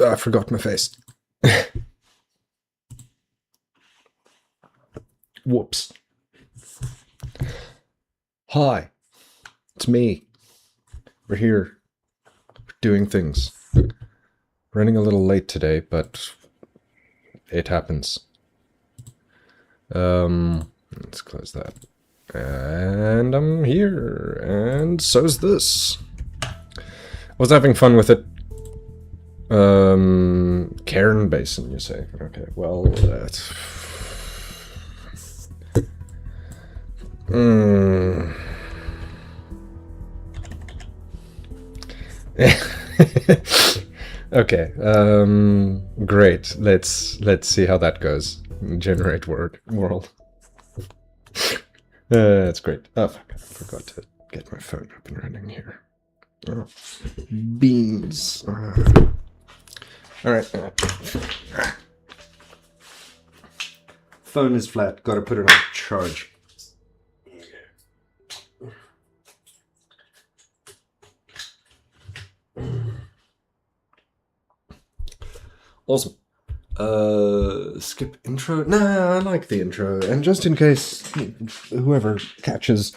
I forgot my face. Whoops. Hi, it's me. We're here doing things. Running a little late today, but it happens. Let's close that. And I'm here, and so's this. I was having fun with it. Cairn Basin, you say? Okay, well, that's... Okay, great. Let's see how that goes. Generate world. That's great. Oh, fuck, I forgot to get my phone up and running here. Oh, beans. Alright. Phone is flat. Gotta put it on charge. Awesome. Skip intro? Nah, I like the intro. And just in case whoever catches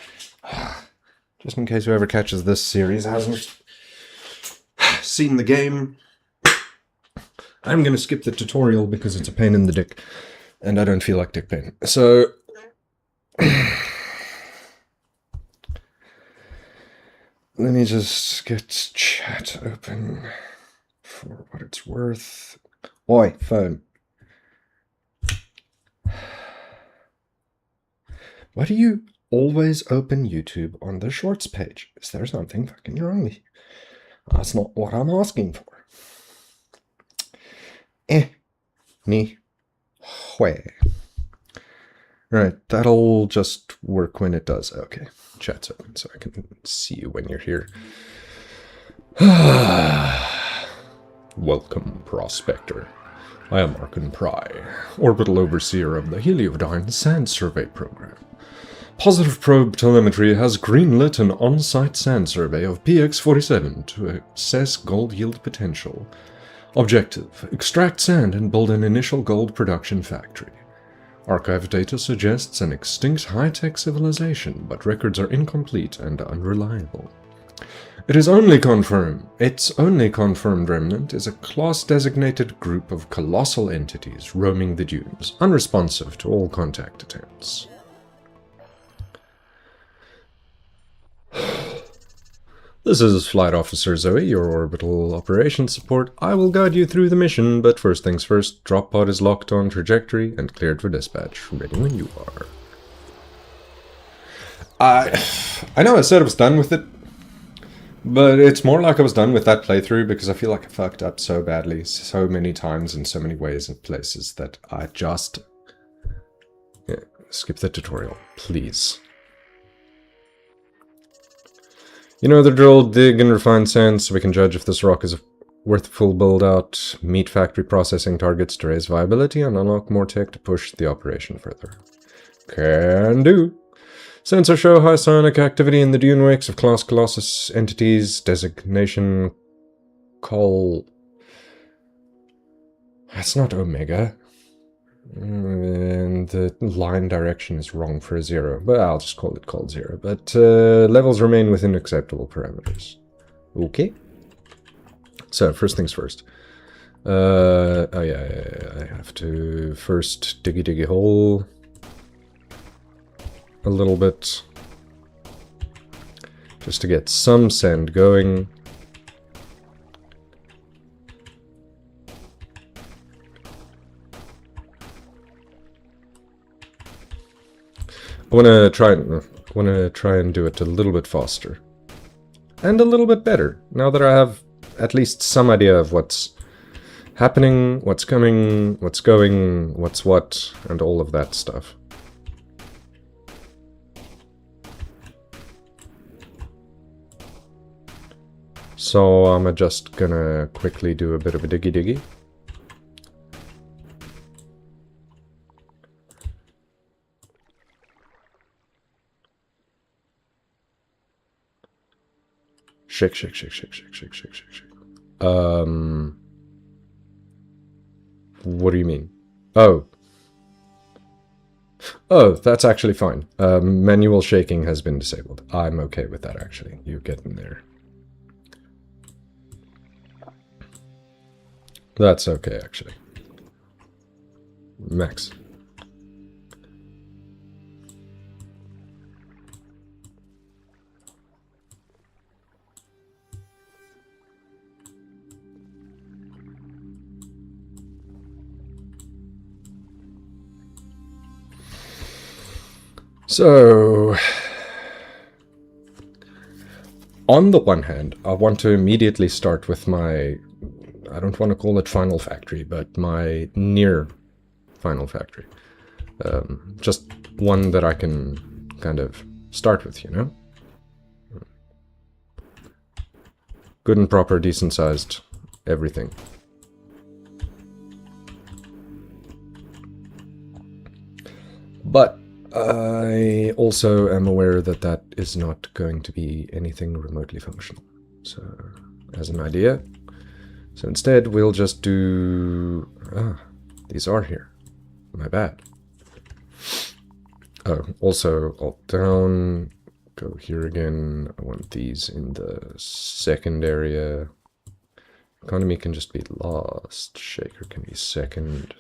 this series hasn't seen the game, I'm gonna skip the tutorial because it's a pain in the dick. And I don't feel like dick pain. So... let me just get chat open for what it's worth. Oi, phone. Why do you always open YouTube on the shorts page? Is there something fucking wrong with you? That's not what I'm asking for. Ni. Hue. Right, that'll just work when it does. Okay, chat's open so I can see you when you're here. Welcome, Prospector. I am Arkan Pry, Orbital Overseer of the Heliodyne Sand Survey Program. Positive Probe Telemetry has greenlit an on-site sand survey of PX-47 to assess gold yield potential. Objective: extract sand and build an initial gold production factory. Archive data suggests an extinct high-tech civilization, but records are incomplete and unreliable. Its only confirmed remnant is a class-designated group of colossal entities roaming the dunes, unresponsive to all contact attempts. This is Flight Officer Zoe, your orbital operations support. I will guide you through the mission, but first things first, drop pod is locked on trajectory and cleared for dispatch. Ready when you are. I know I said I was done with it, but it's more like I was done with that playthrough because I feel like I fucked up so badly, so many times in so many ways and places that I just... yeah, skip the tutorial, please. You know the drill, dig and refine sand so we can judge if this rock is worth full build out, meet factory processing targets to raise viability, and unlock more tech to push the operation further. Can do. Sensors show high psionic activity in the dune wakes of class Colossus entities. Designation call... that's not Omega. And the line direction is wrong for a 0, but I'll just call it called 0. But levels remain within acceptable parameters. Okay. So first things first. Oh yeah, I have to first diggy hole a little bit just to get some sand going. I want to try and do it a little bit faster and a little bit better now that I have at least some idea of what's happening, what's coming, what's going, what's what, and all of that stuff. So I'm just gonna quickly do a bit of a diggy. Shake. What do you mean? Oh. Oh, that's actually fine. Manual shaking has been disabled. I'm okay with that, actually. You get in there. That's okay, actually. Max. So, on the one hand, I want to immediately start with my, I don't want to call it final factory, but my near final factory. Just one that I can kind of start with, you know? Good and proper, decent sized, everything. But I also am aware that that is not going to be anything remotely functional. So, as an idea, so instead we'll just do... these are here. My bad. Oh, also, alt down, go here again. I want these in the second area. Economy can just be last. Shaker can be second.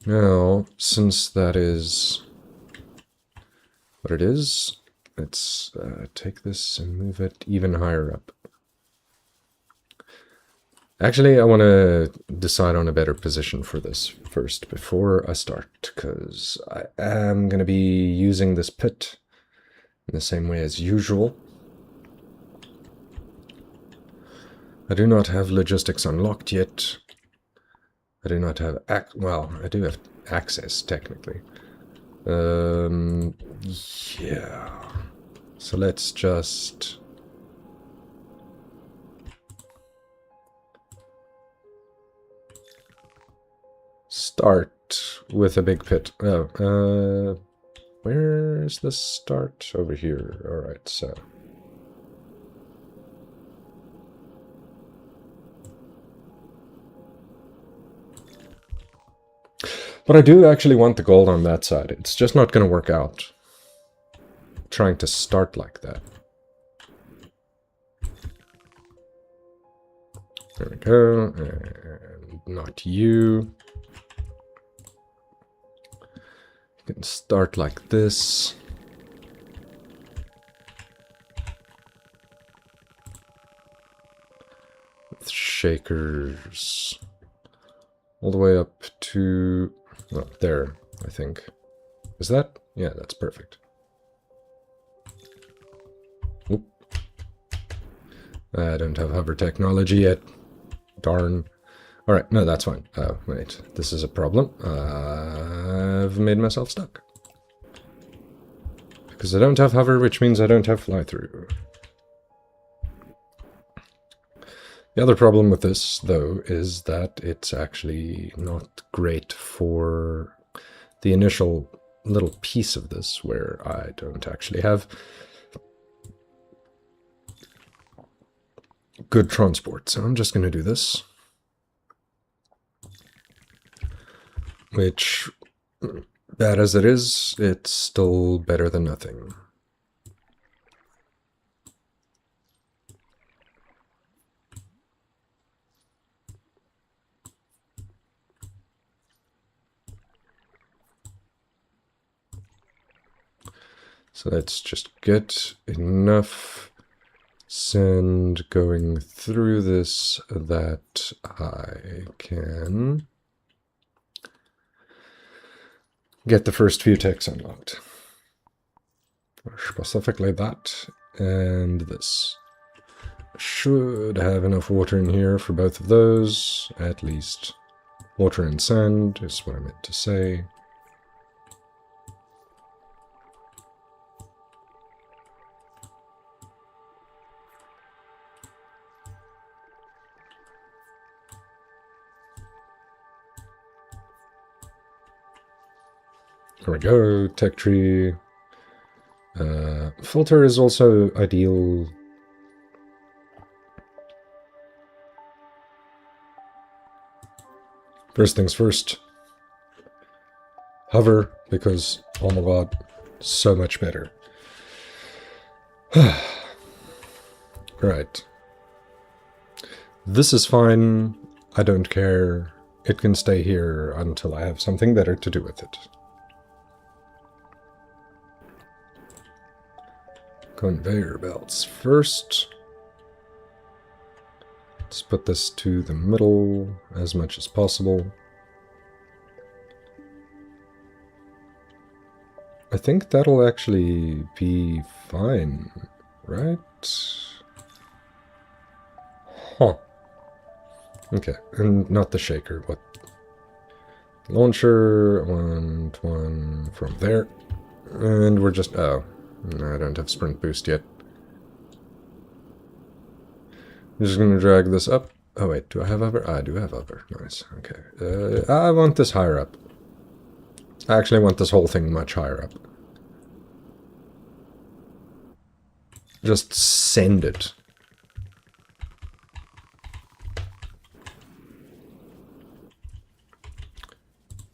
Now, since that is what it is, let's take this and move it even higher up. Actually, I want to decide on a better position for this first before I start, because I am going to be using this pit in the same way as usual. I do not have logistics unlocked yet. I do not have well, I do have access, technically. Yeah. So let's just... start with a big pit. Oh, where is the start? Over here. Alright, so... But I do actually want the gold on that side. It's just not going to work out trying to start like that. There we go. And not you. You can start like this. With shakers all the way up to... oh, there, I think. Is that? Yeah, that's perfect. Oop. I don't have hover technology yet. Darn. Alright, no, that's fine. Oh, wait. This is a problem. I've made myself stuck. Because I don't have hover, which means I don't have fly-through. The other problem with this, though, is that it's actually not great for the initial little piece of this where I don't actually have good transport. So I'm just going to do this. Which, bad as it is, it's still better than nothing. So let's just get enough sand going through this that I can get the first few techs unlocked. Specifically that and this. Should have enough water in here for both of those, at least. Water and sand is what I meant to say. There we go, tech tree. Filter is also ideal. First things first. Hover, because, oh my god, so much better. Right. This is fine. I don't care. It can stay here until I have something better to do with it. Conveyor belts first. Let's put this to the middle as much as possible. I think that'll actually be fine, right? Huh. Okay, and not the shaker, but launcher, and one from there. And we're just, oh, no, I don't have sprint boost yet. I'm just gonna drag this up. Oh wait, do I have hover? I do have hover, nice, okay. I want this higher up. I actually want this whole thing much higher up. Just send it.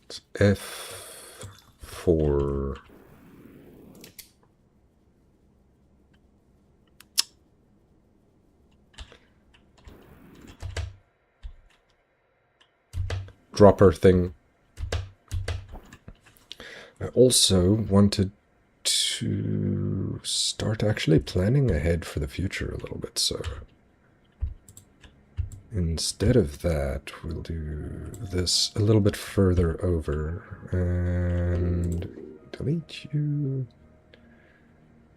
It's F for dropper thing. I also wanted to start actually planning ahead for the future a little bit, so instead of that, we'll do this a little bit further over and delete you.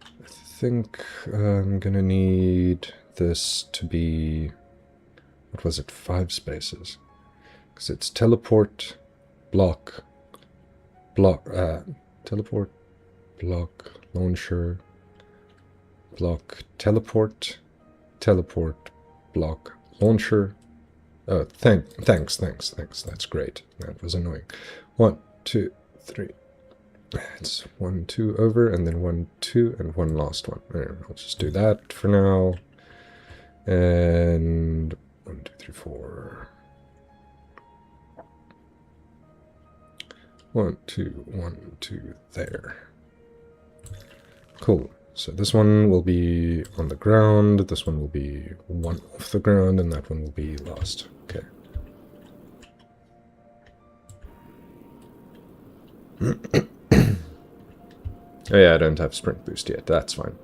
I think I'm gonna need this to be, what was it, 5 spaces, because it's teleport, block, teleport, block, launcher, block, teleport, teleport, block, launcher. Oh, thanks, that's great. That was annoying. 1, 2, 3. It's 1, 2 over, and then 1, 2, and one last one. There, I'll just do that for now. And 1, 2, 3, 4. 1, 2, 1, 2, there. Cool. So this one will be on the ground, this one will be one off the ground, and that one will be last. Okay. Oh yeah, I don't have sprint boost yet, that's fine.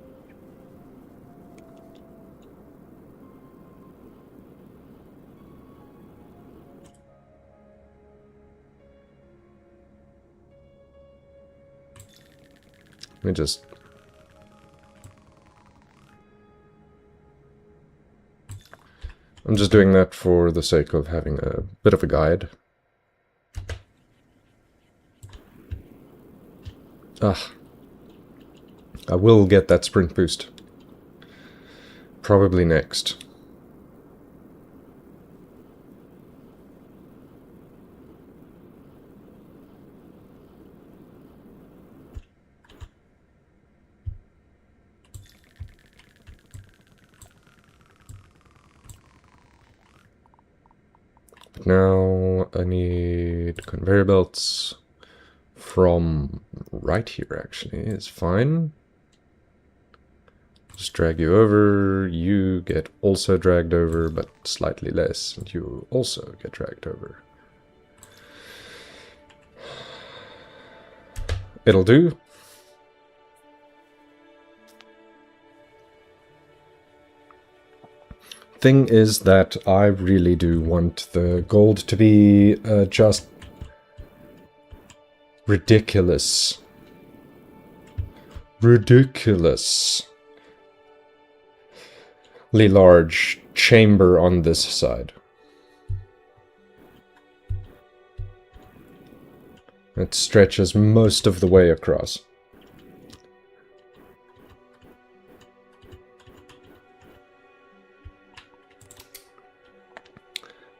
Let me just... I'm just doing that for the sake of having a bit of a guide. Ah. I will get that sprint boost. Probably next. Now I need conveyor belts from right here, actually, is fine. Just drag you over, you get also dragged over, but slightly less, and you also get dragged over. It'll do. Thing is that I really do want the gold to be just ridiculous. Ridiculously large chamber on this side. It stretches most of the way across.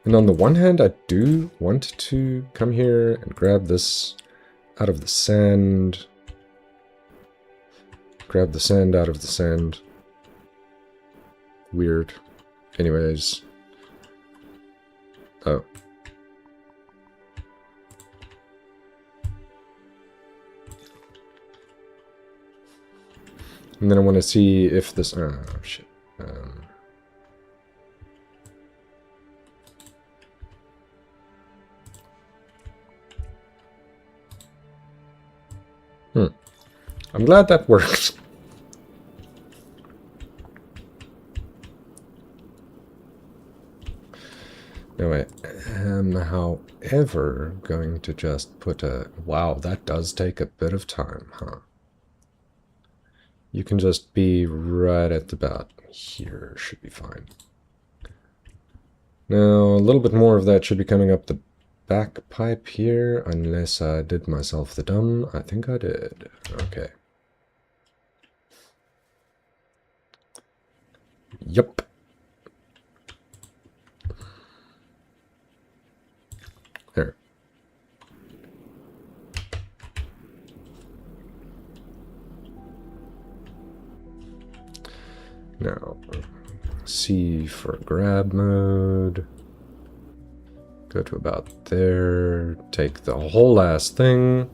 And on the one hand, I do want to come here and grab this out of the sand. Grab the sand out of the sand. Weird. Anyways. Oh. And then I want to see if this... Oh, shit. I'm glad that worked. No, I am, however, going to just put a... Wow, that does take a bit of time, huh? You can just be right at about here. Should be fine. Now, a little bit more of that should be coming up the back pipe here, unless I did myself the dumb. I think I did. Okay. Yup. There. Now, C for grab mode. Go to about there. Take the whole last thing.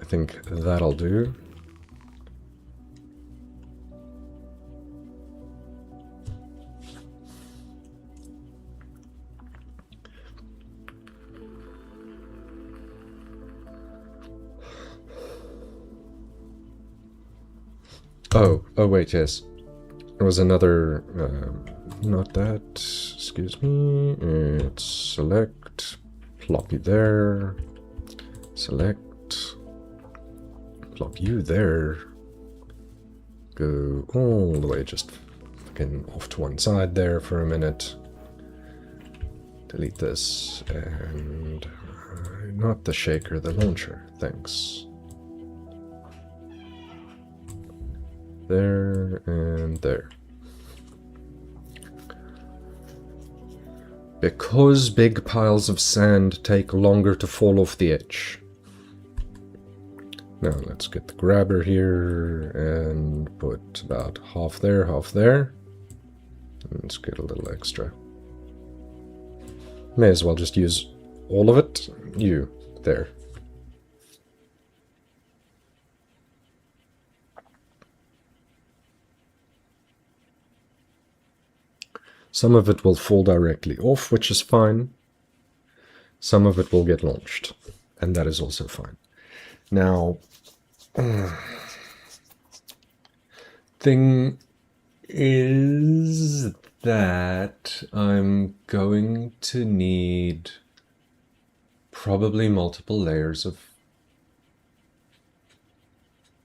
I think that'll do. Oh wait, yes. There was another, not that, excuse me. It's select, plop you there, select, plop you there, go all the way just fucking off to one side there for a minute. Delete this, and not the shaker, the launcher, thanks. There and there. Because big piles of sand take longer to fall off the edge. Now let's get the grabber here and put about half there, half there. And let's get a little extra. May as well just use all of it. You, there. Some of it will fall directly off, which is fine. Some of it will get launched, and that is also fine. Now, thing is that I'm going to need probably multiple layers of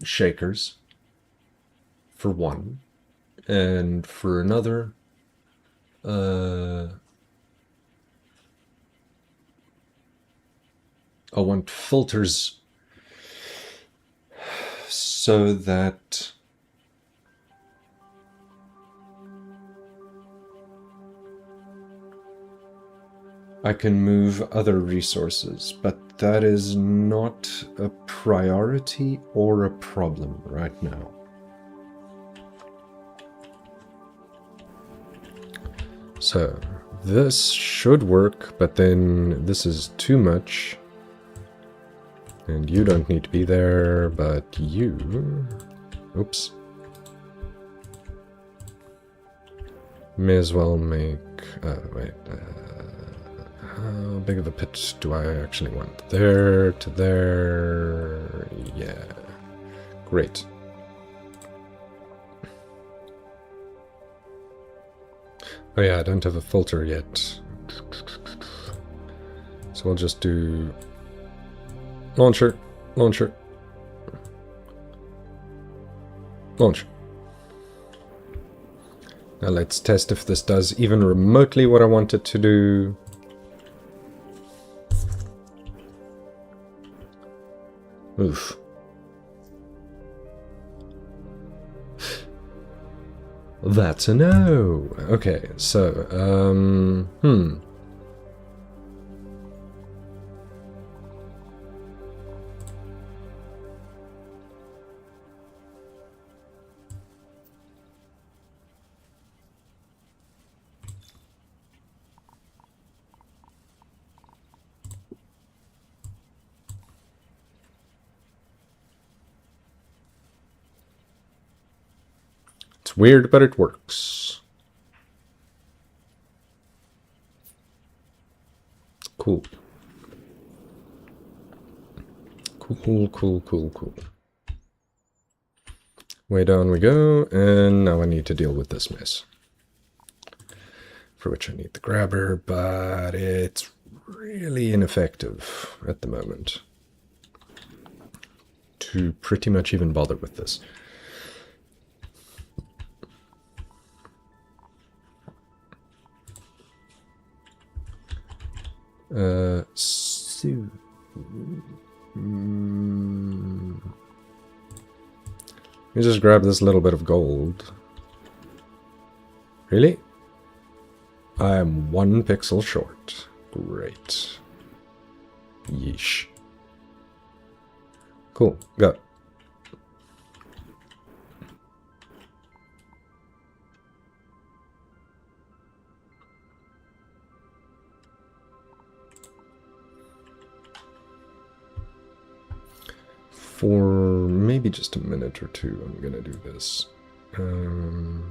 shakers, for one, and for another, I want filters so that I can move other resources, but that is not a priority or a problem right now. So this should work, but then this is too much. And you don't need to be there, but you... Oops. May as well make... wait. How big of a pit do I actually want? There to there... Yeah. Great. Oh yeah, I don't have a filter yet. So we'll just do... Launcher, launcher, launch. Now let's test if this does even remotely what I want it to do. Oof. That's a no. Okay, so, weird, but it works. Cool. Cool. Way down we go, and now I need to deal with this mess. For which I need the grabber, but it's really ineffective at the moment to pretty much even bother with this. Let me just grab this little bit of gold. Really? I am 1 pixel short. Great. Yeesh. Cool, go. For maybe just a minute or two, I'm gonna do this. There.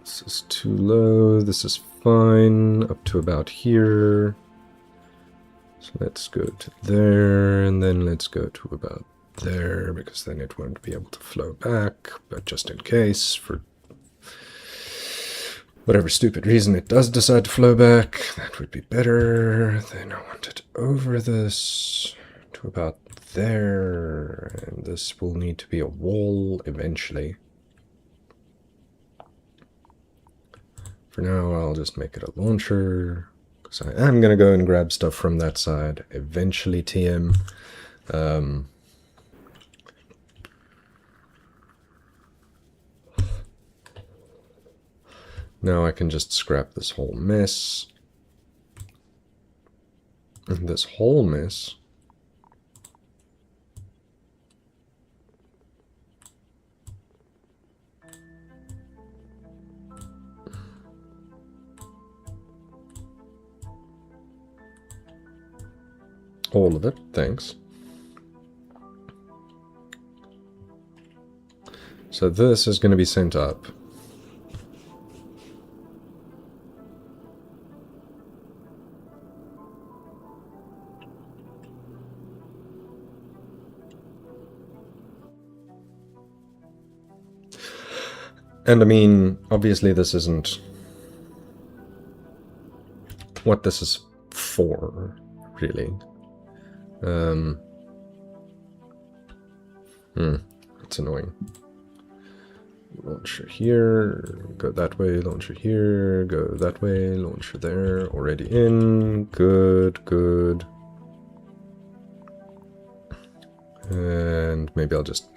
This is too low. This is fine. Up to about here. So let's go to there, and then let's go to about there, because then it won't be able to flow back. But just in case, for whatever stupid reason it does decide to flow back, that would be better. Then I want it over this to about there, and this will need to be a wall eventually. For now, I'll just make it a launcher, because I am going to go and grab stuff from that side, eventually TM. Now I can just scrap this whole mess. And this whole mess all of it, thanks. So this is going to be sent up. And I mean, obviously this isn't what this is for, really. It's annoying. Launcher here, go that way, launcher here, go that way, launcher there, already in, good. And maybe I'll just...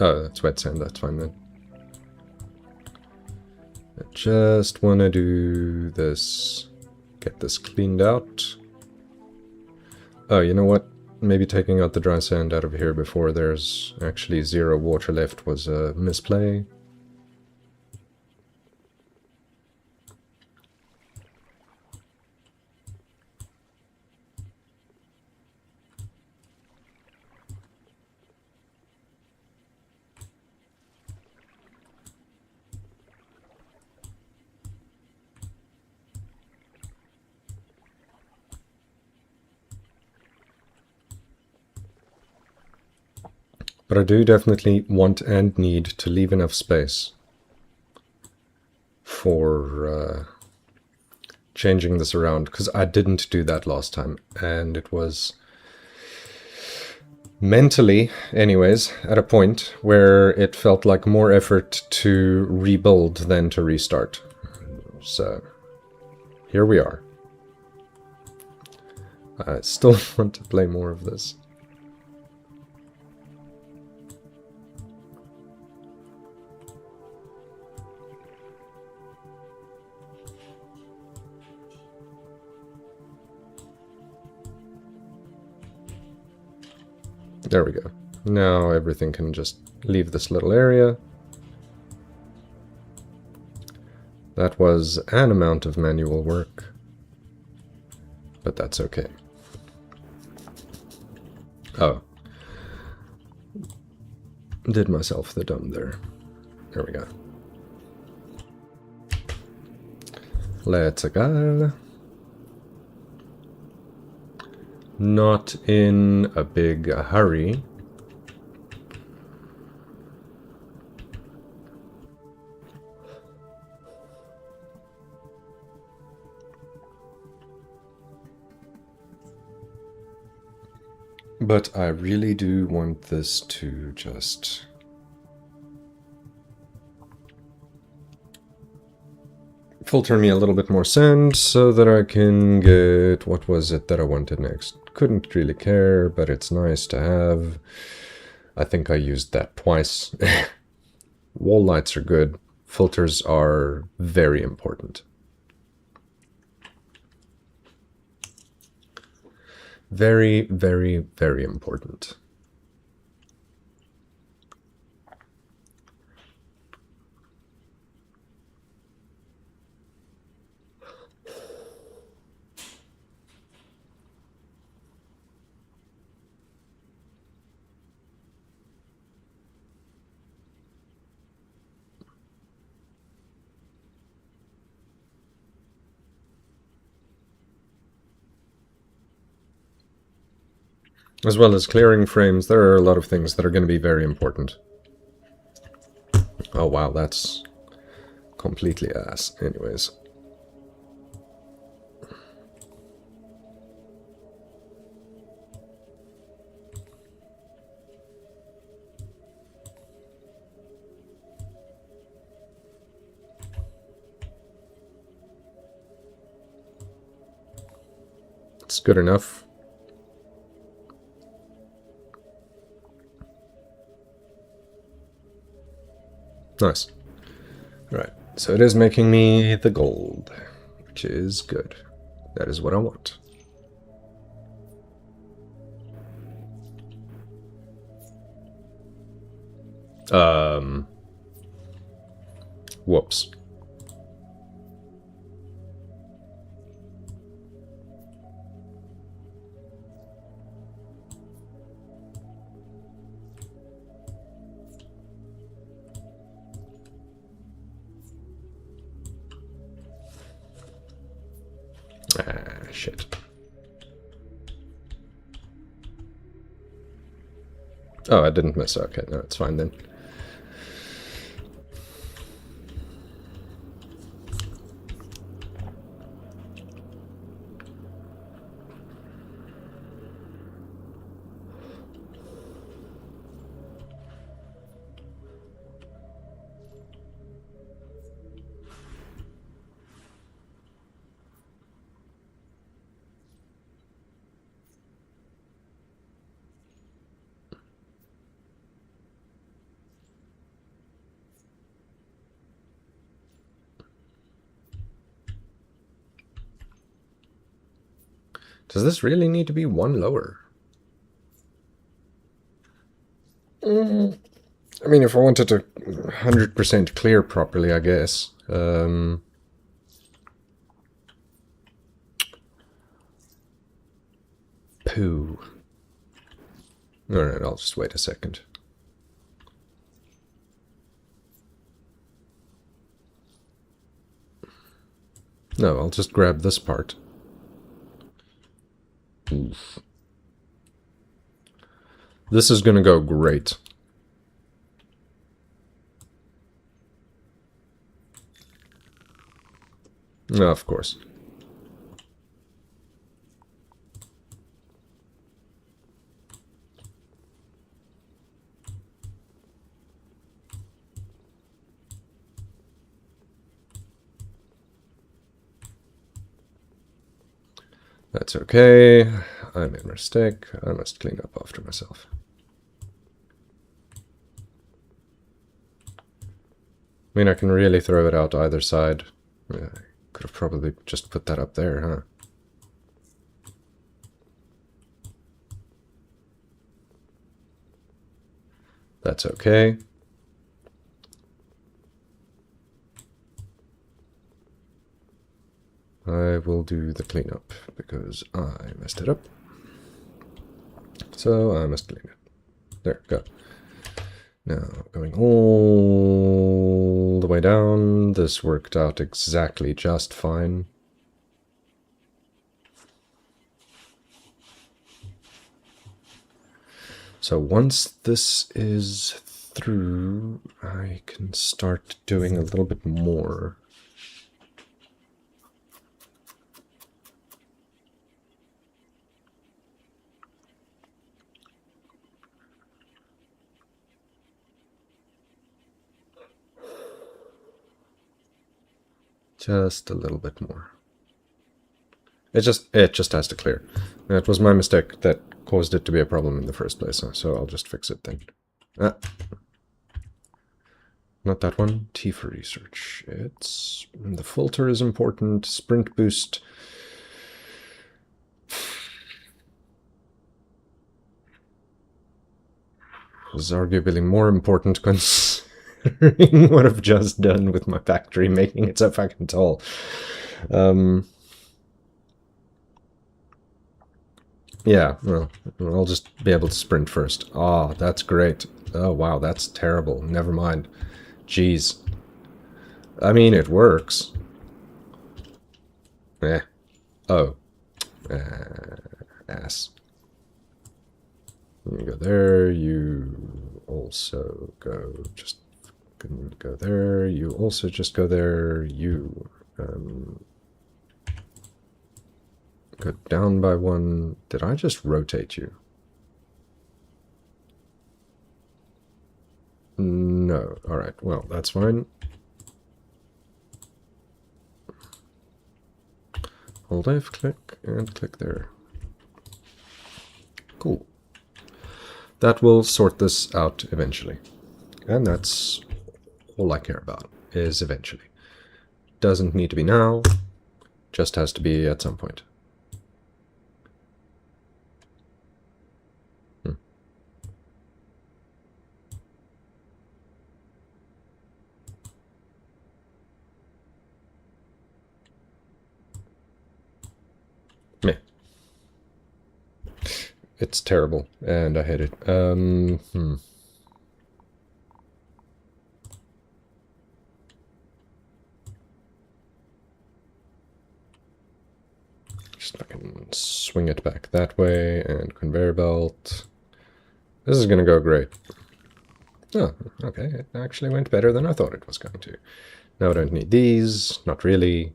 Oh, that's wet sand, that's fine then. I just want to do this, get this cleaned out. Oh, you know what? Maybe taking out the dry sand out of here before there's actually 0 water left was a misplay. But I do definitely want and need to leave enough space for changing this around, because I didn't do that last time, and it was mentally, anyways, at a point where it felt like more effort to rebuild than to restart. So, here we are. I still want to play more of this. There we go. Now everything can just leave this little area. That was an amount of manual work, but that's okay. Oh. Did myself the dumb there. There we go. Let's go. Not in a big hurry. But I really do want this to just filter me a little bit more sand so that I can get... what was it that I wanted next? Couldn't really care, but it's nice to have. I think I used that twice. Wall lights are good. Filters are very important. Very, very, very important. As well as clearing frames, there are a lot of things that are going to be very important. Oh wow, that's completely ass. Anyways. It's good enough. Nice. Right, so it is making me the gold, which is good. That is what I want. Whoops. Ah, shit. Oh, I didn't miss. Okay, no, it's fine then. Does this really need to be one lower? I mean, if I wanted to 100% clear properly, I guess. Poo. Alright, I'll just wait a second. No, I'll just grab this part. Oof. This is gonna go great. No, of course. That's okay. I made a mistake. I must clean up after myself. I mean, I can really throw it out either side. I could have probably just put that up there, huh? That's okay. I will do the cleanup because I messed it up. So I must clean it. There, go. Now, going all the way down, this worked out exactly just fine. So once this is through, I can start doing a little bit more. Just a little bit more. It just has to clear. It was my mistake that caused it to be a problem in the first place, so I'll just fix it then. Ah. Not that one. T for research. It's the filter is important. Sprint boost. Is arguably more important considering what I've just done with my factory, making it so fucking tall. Yeah, well, I'll just be able to sprint first. Ah, that's great. Oh, wow, that's terrible. Never mind. Jeez. I mean, it works. Eh. Oh. Ass. You go there, you also go just go there, you also just go there, you go down by one. Did I just rotate you? No. Alright, well, that's fine. Hold F, click, and click there. Cool. That will sort this out eventually. And that's all I care about, is eventually. Doesn't need to be now, just has to be at some point. Meh. It's terrible, and I hate it. Just fucking swing it back that way, and conveyor belt. This is gonna go great. Oh, okay, it actually went better than I thought it was going to. Now I don't need these, not really.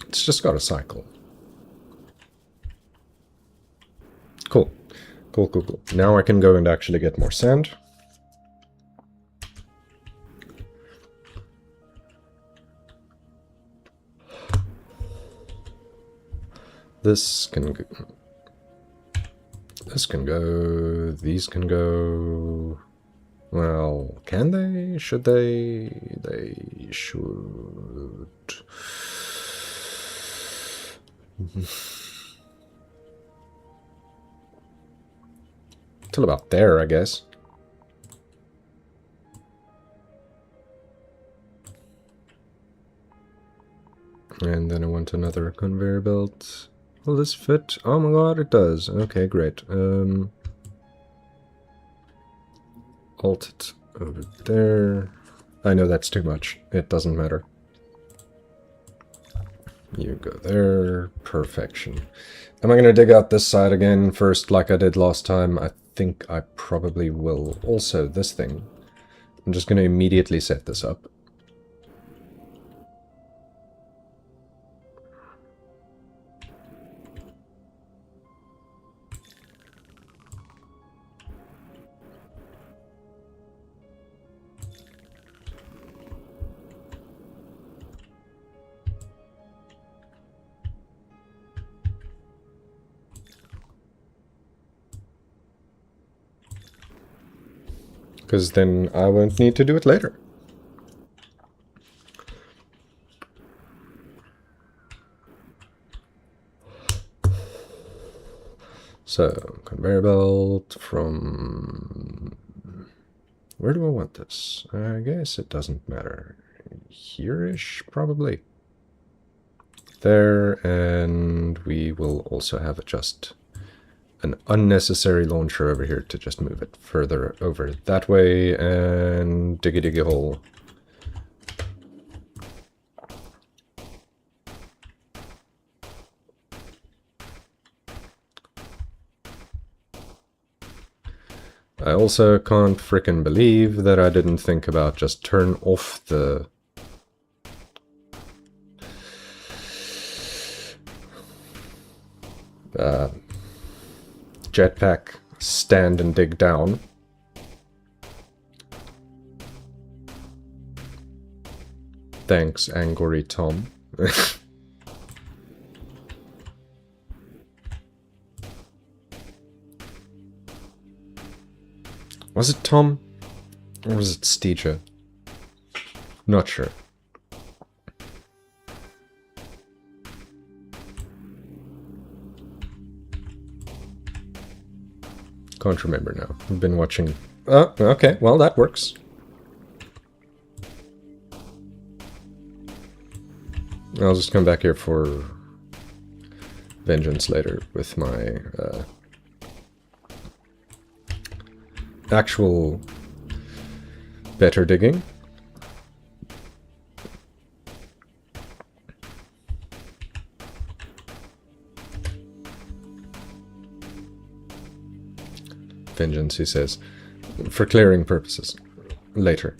It's just got a cycle. Cool. Cool, cool, cool. Now I can go and actually get more sand. This can go. This can go. These can go. Well, can they? Should they? They should. Till about there, I guess. And then I want another conveyor belt. Will this fit? Oh my god, it does. Okay, great. Alt it over there. I know that's too much. It doesn't matter. You go there. Perfection. Am I going to dig out this side again first like I did last time? I think I probably will. Also, this thing. I'm just going to immediately set this up. because then I won't need to do it later. So, conveyor belt from... Where do I want this? I guess it doesn't matter. Here-ish, probably. There, and we will also have just an unnecessary launcher over here to just move it further over that way, and diggy hole. I also can't frickin' believe that I didn't think about just turn off the... jetpack stand and dig down. Thanks, Angry Tom. Was it Tom? Or was it Steeja? Not sure. Can't remember now. We've been watching... Oh, okay, well that works. I'll just come back here for vengeance later with my actual better digging. Vengeance, he says, for clearing purposes. Later.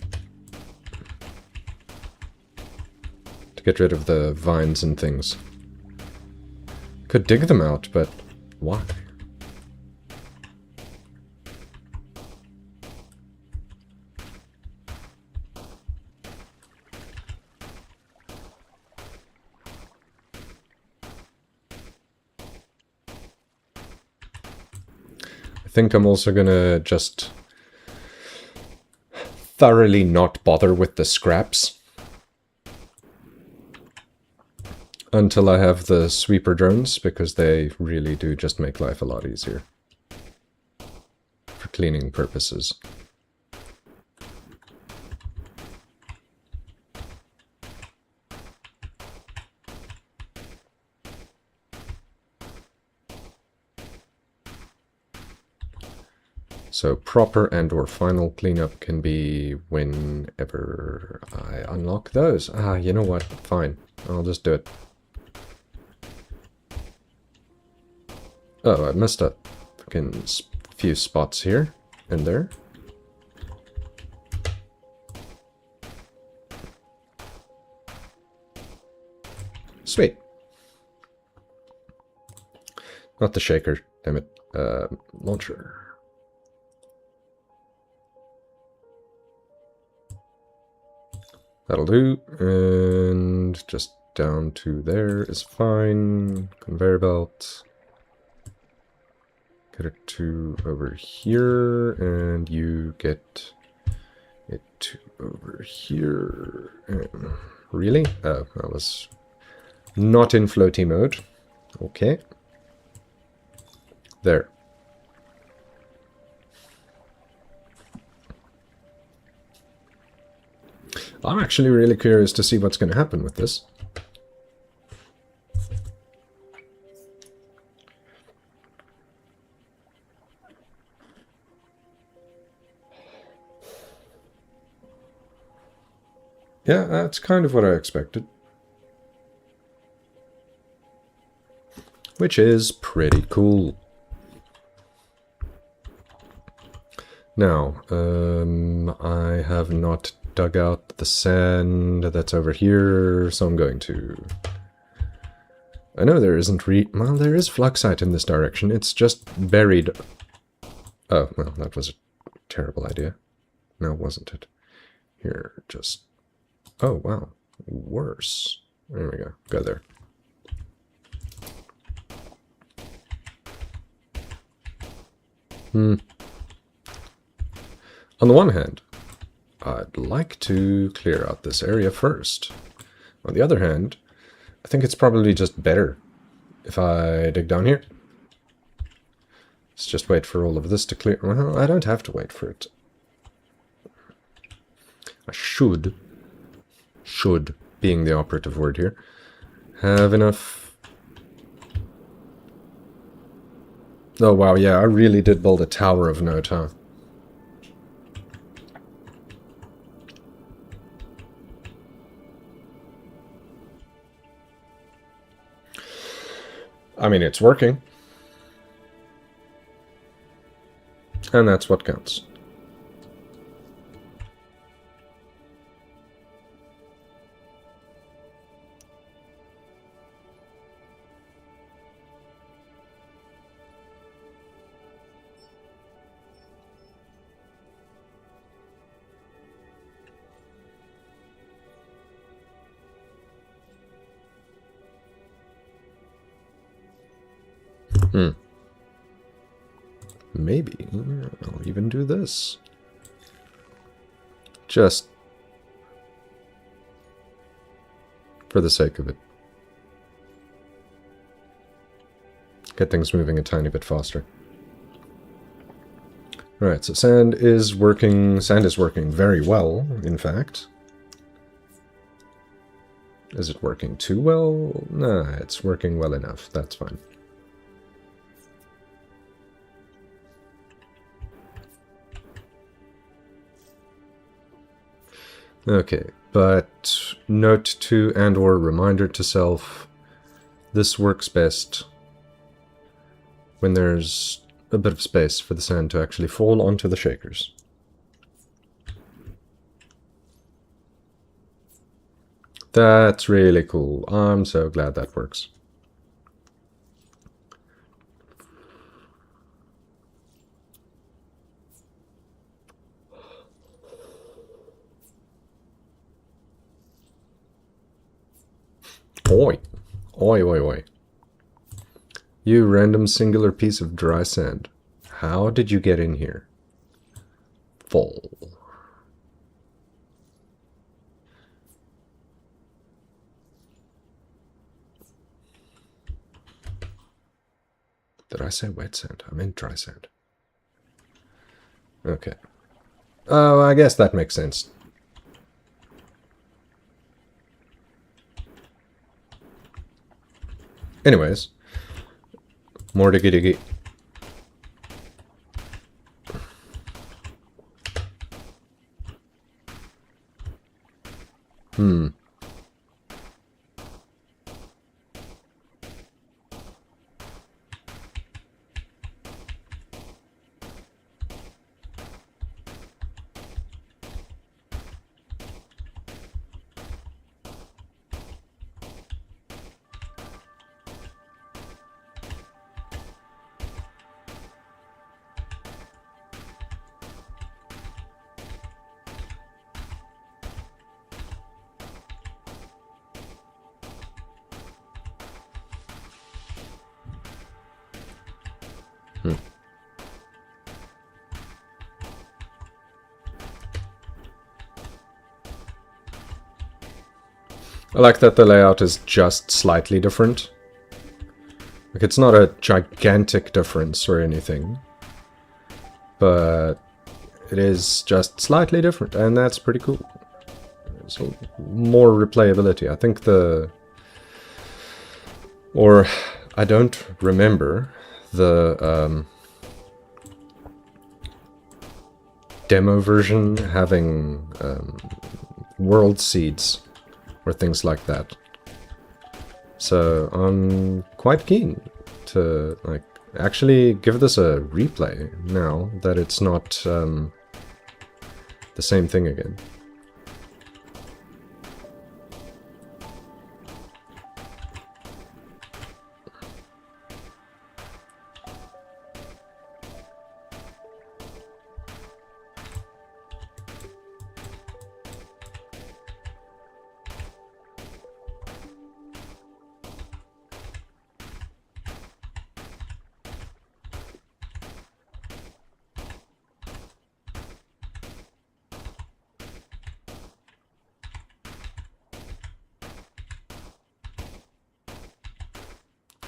To get rid of the vines and things. Could dig them out, but why? I think I'm also gonna just thoroughly not bother with the scraps until I have the sweeper drones, because they really do just make life a lot easier for cleaning purposes. So proper and or final cleanup can be whenever I unlock those. Ah, you know what? Fine. I'll just do it. Oh, I messed up. Fucking few spots here and there. Sweet. Not the shaker, damn it. Launcher. That'll do, and just down to there is fine. Conveyor belt. Get it to over here, and you get it to over here. Really? Oh, I was not in floaty mode. Okay. There. I'm actually really curious to see what's going to happen with this. Yeah, that's kind of what I expected. Which is pretty cool. Now, I have not dug out the sand that's over here, so I'm going to... I know there isn't well, there is fluxite in this direction, it's just buried... Oh, well, that was a terrible idea. No, wasn't it? Here, just... Oh, wow. Worse. There we go. Go there. On the one hand, I'd like to clear out this area first. On the other hand, I think it's probably just better if I dig down here. Let's just wait for all of this to clear. Well, I don't have to wait for it. I should, being the operative word here, have enough. Oh wow, yeah, I really did build a tower of note, huh? I mean, it's working. And that's what counts. Maybe I'll even do this. Just for the sake of it. Get things moving a tiny bit faster. Alright, so sand is working very well, in fact. Is it working too well? Nah, it's working well enough. That's fine. Okay, but note to and/or reminder to self, this works best when there's a bit of space for the sand to actually fall onto the shakers. That's really cool. I'm so glad that works. Oi. Oi, oi, oi. You random singular piece of dry sand. How did you get in here? Fall. Did I say wet sand? I meant dry sand. Okay. Oh, I guess that makes sense. Anyways. More diggy diggy. I like that the layout is just slightly different. Like, it's not a gigantic difference or anything, but it is just slightly different, and that's pretty cool. So, more replayability. I think I don't remember the demo version having world seeds or things like that. So I'm quite keen to actually give this a replay now that it's not the same thing again.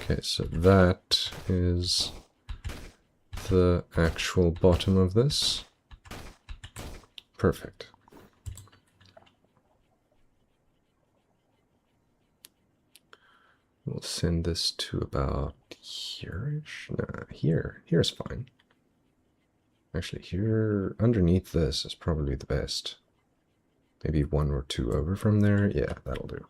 Okay, so that is the actual bottom of this. Perfect. We'll send this to about here-ish. Nah, here. Here's fine. Actually, here, underneath this is probably the best. Maybe 1 or 2 over from there. Yeah, that'll do.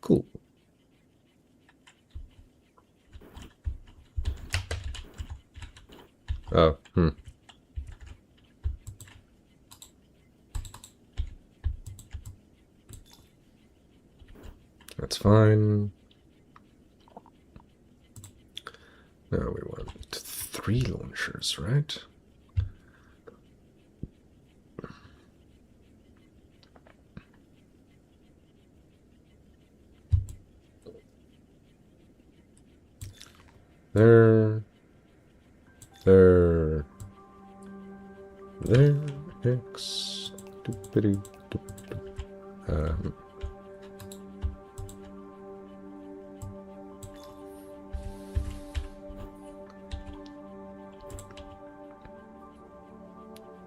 Cool. Oh, That's fine. Now we want 3 launchers, right? There. X.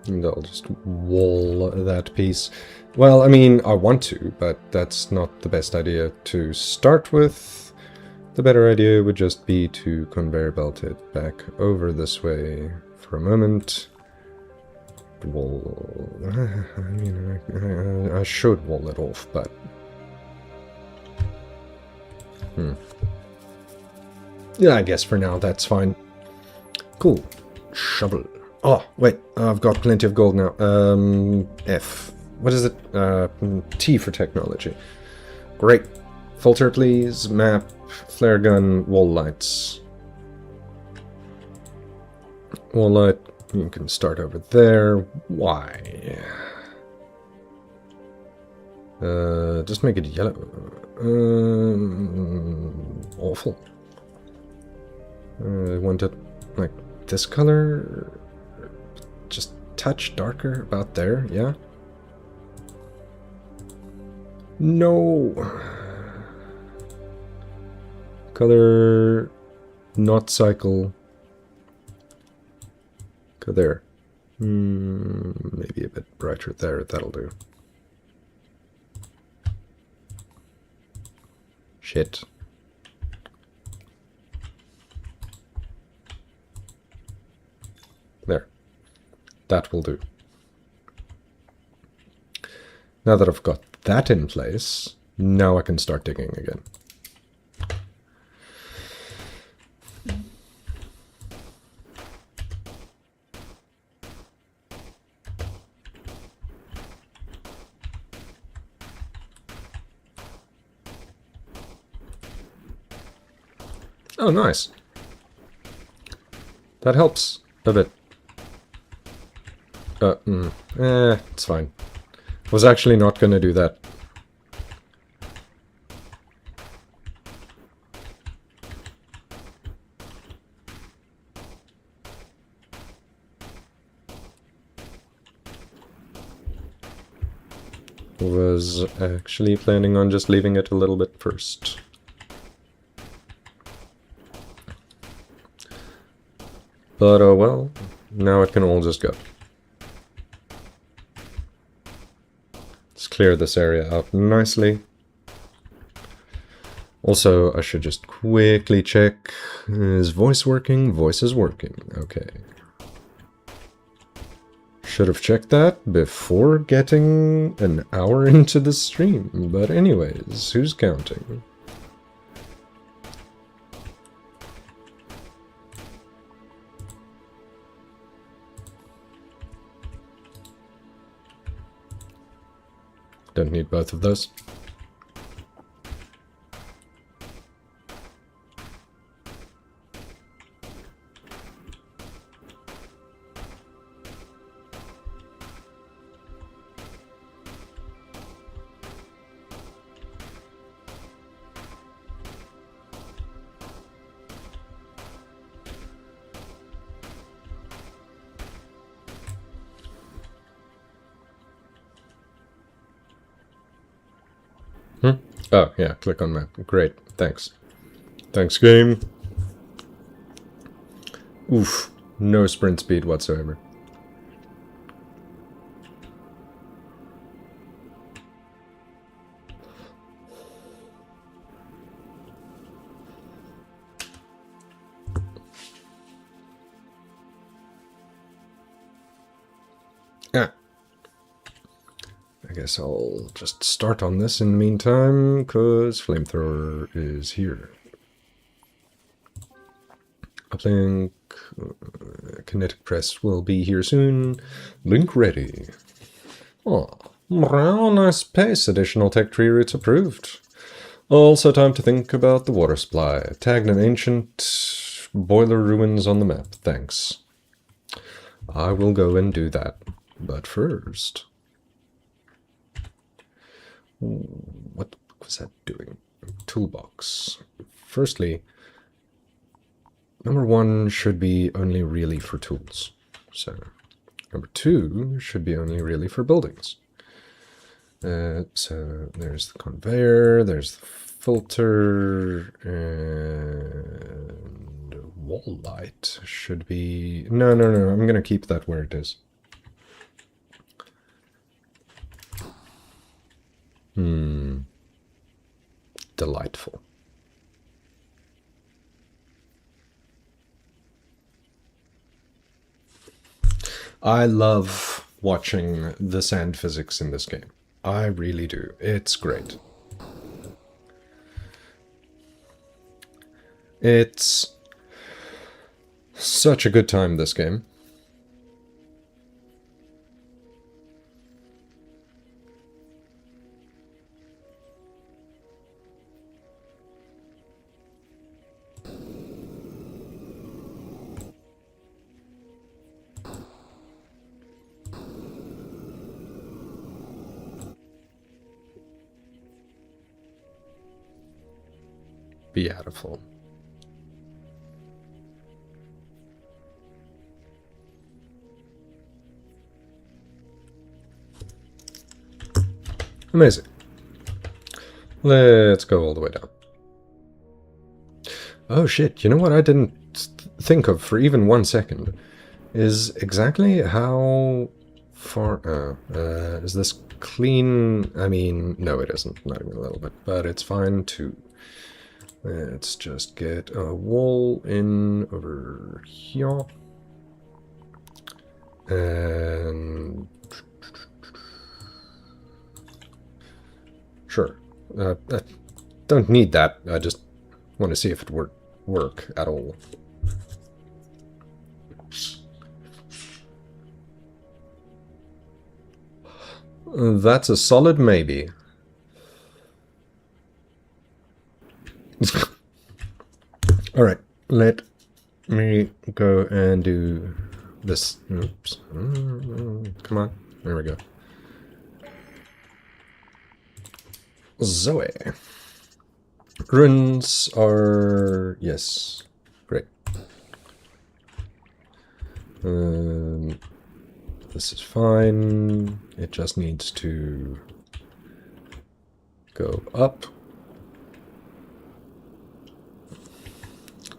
And I'll just wall that piece. Well, I mean, I want to, but that's not the best idea to start with. The better idea would just be to conveyor belt it back over this way for a moment. Wall. I mean, I should wall it off, but. Yeah, I guess for now that's fine. Cool. Shovel. Oh, wait, I've got plenty of gold now. F. What is it? T for technology. Great. Filter, please. Map. Flare gun. Wall lights. Wall light. You can start over there. Why? Just make it yellow. Awful. I want it like this color. Just touch darker about there, yeah? No! Color, not cycle. Go there. Maybe a bit brighter there, that'll do. Shit. There. That will do. Now that I've got that in place, now I can start digging again. Oh, nice. That helps a bit. It's fine. Was actually not going to do that. Was actually planning on just leaving it a little bit first. But oh well, now it can all just go. Let's clear this area out nicely. Also, I should just quickly check, is voice working? Voice is working, okay. Should have checked that before getting an hour into the stream, but anyways, who's counting? Don't need both of those. Oh, yeah, click on map. Great, thanks. Thanks, game. Oof, no sprint speed whatsoever. Ah. I guess I'll just start on this in the meantime, because flamethrower is here. Uplink, kinetic press will be here soon. Link ready. Oh, wow, nice pace. Additional tech tree routes approved. Also time to think about the water supply. Tagged an ancient boiler ruins on the map. Thanks. I will go and do that. But first... what was that doing? Toolbox. Firstly, number 1 should be only really for tools. So, number 2 should be only really for buildings. So there's the conveyor, there's the filter, and wall light should be... No, I'm gonna keep that where it is. Delightful. I love watching the sand physics in this game. I really do. It's great. It's such a good time, this game. Beautiful. Amazing. Let's go all the way down. Oh shit, you know what I didn't think of for even 1 second? Is exactly how far... is this clean? I mean, no it isn't, not even a little bit, but it's fine too. Let's just get a wall in over here. And... sure. I don't need that, I just want to see if it work at all. That's a solid maybe. Alright, let me go and do this. Oops. Come on. There we go. Zoe. Runes are... yes. Great. This is fine. It just needs to go up.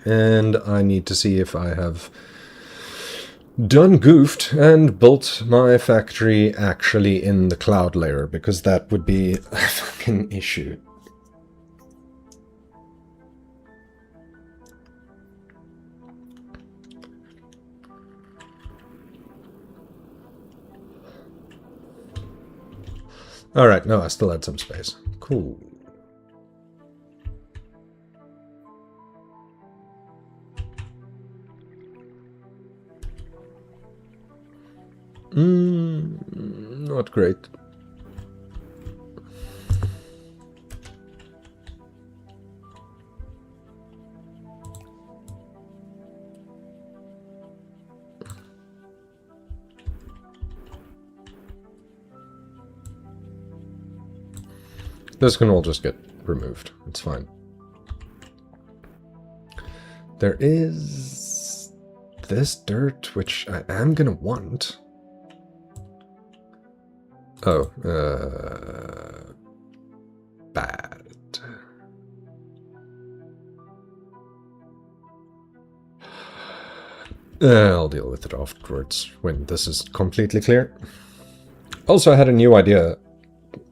And I need to see if I have done goofed and built my factory actually in the cloud layer, because that would be a fucking issue. Alright, no, I still had some space. Cool. Not great. This can all just get removed. It's fine. There is this dirt, which I am gonna want. Oh, bad. I'll deal with it afterwards, when this is completely clear. Also, I had a new idea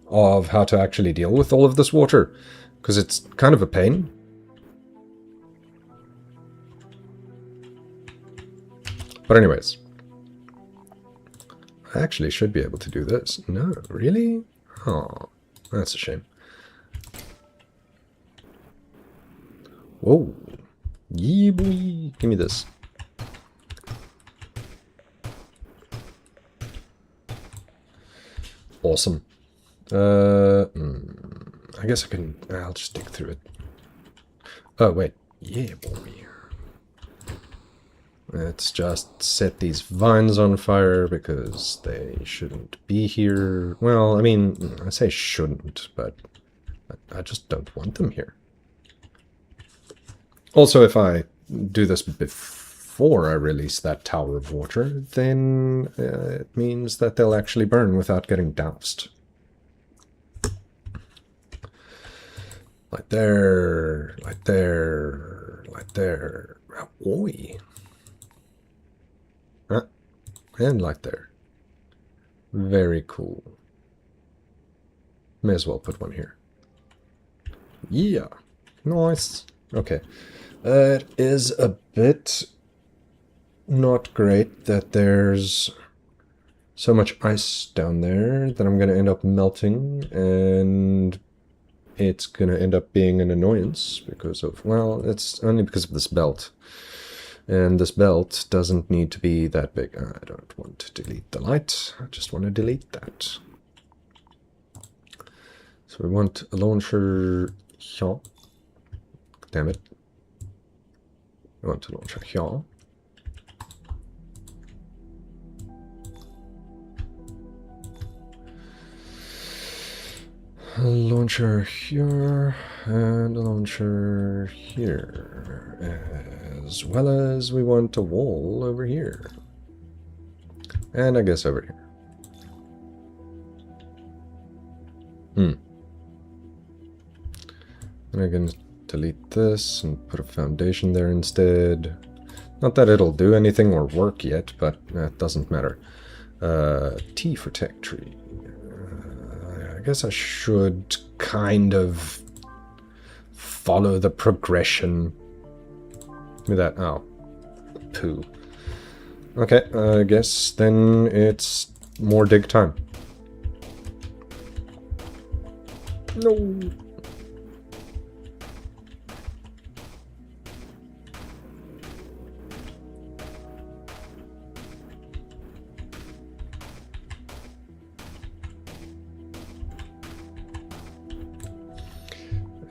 of how to actually deal with all of this water, because it's kind of a pain. But anyways, I actually should be able to do this. No, really? Oh, that's a shame. Whoa. Yee boy. Give me this. Awesome. I guess I'll just dig through it. Oh, wait. Yeah, boy. Let's just set these vines on fire because they shouldn't be here. Well, I mean, I say shouldn't, but I just don't want them here. Also, if I do this before I release that tower of water, then it means that they'll actually burn without getting doused. Like there, like there, like there. Oh, oi. And like there. Very cool. May as well put one here. Yeah. Nice. Okay. It is a bit not great that there's so much ice down there that I'm going to end up melting, and it's going to end up being an annoyance because of, well, it's only because of this belt. And this belt doesn't need to be that big. I don't want to delete the light. I just want to delete that. So we want a launcher here. Damn it. We want a launcher here. A launcher here, and a launcher here, as well as we want a wall over here, and I guess over here. And I'm going to delete this and put a foundation there instead. Not that it'll do anything or work yet, but that doesn't matter. T for tech tree. I guess I should kind of follow the progression with that. Oh, poo. Okay, I guess then it's more dig time. No.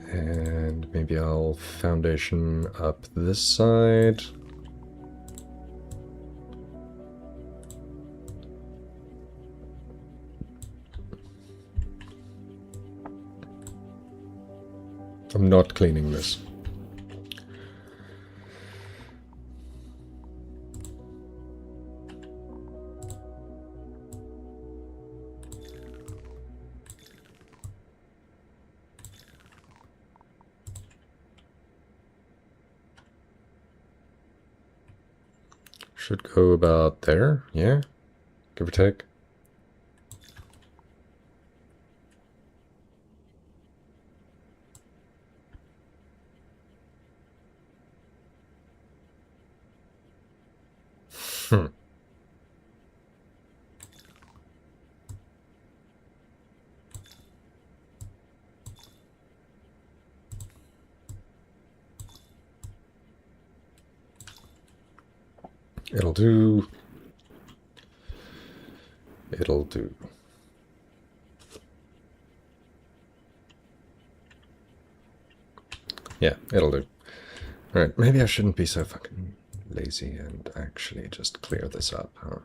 And maybe I'll foundation up this side. I'm not cleaning this. Should go about there, yeah? Give or take. It'll do. It'll do. Yeah, it'll do. Alright, maybe I shouldn't be so fucking lazy and actually just clear this up, huh?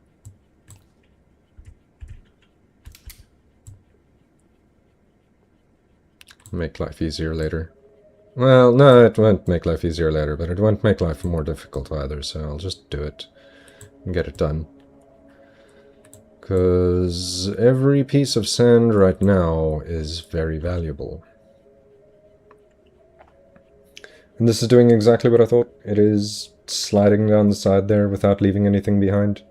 Make life easier later. Well, no, it won't make life easier later, but it won't make life more difficult either, so I'll just do it and get it done. Because every piece of sand right now is very valuable. And this is doing exactly what I thought. It is sliding down the side there without leaving anything behind.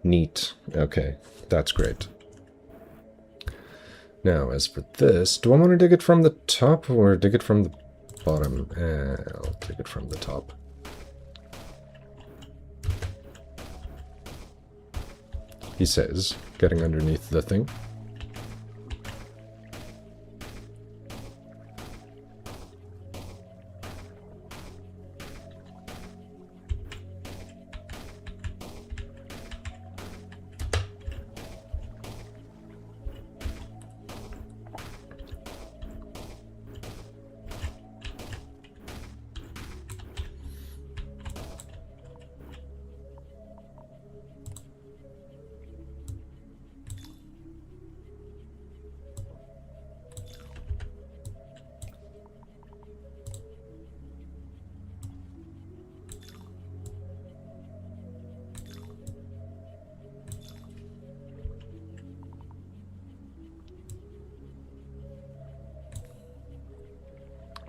Neat. Okay, that's great. Now, as for this, do I want to dig it from the top or dig it from the bottom? I'll dig it from the top. He says, getting underneath the thing.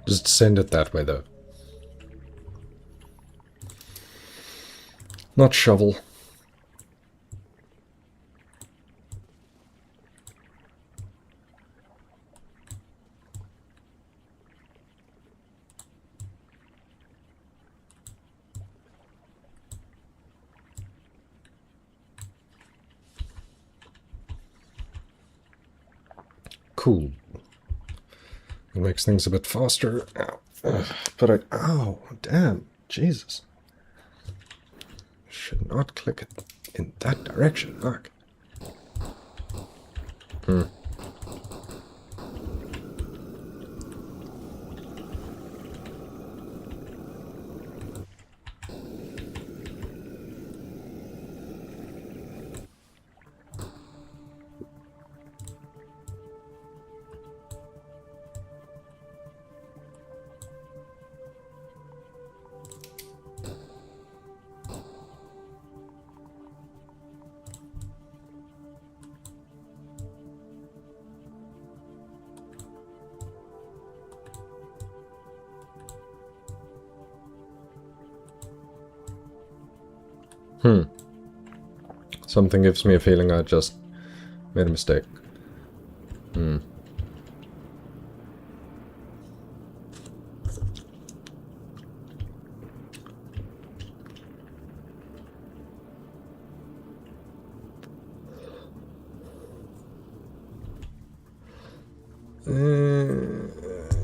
Just send it that way, though. Not shovel. Cool. It makes things a bit faster. Ow. But oh, damn. Jesus. Should not click it in that direction. Fuck. Something gives me a feeling I just made a mistake.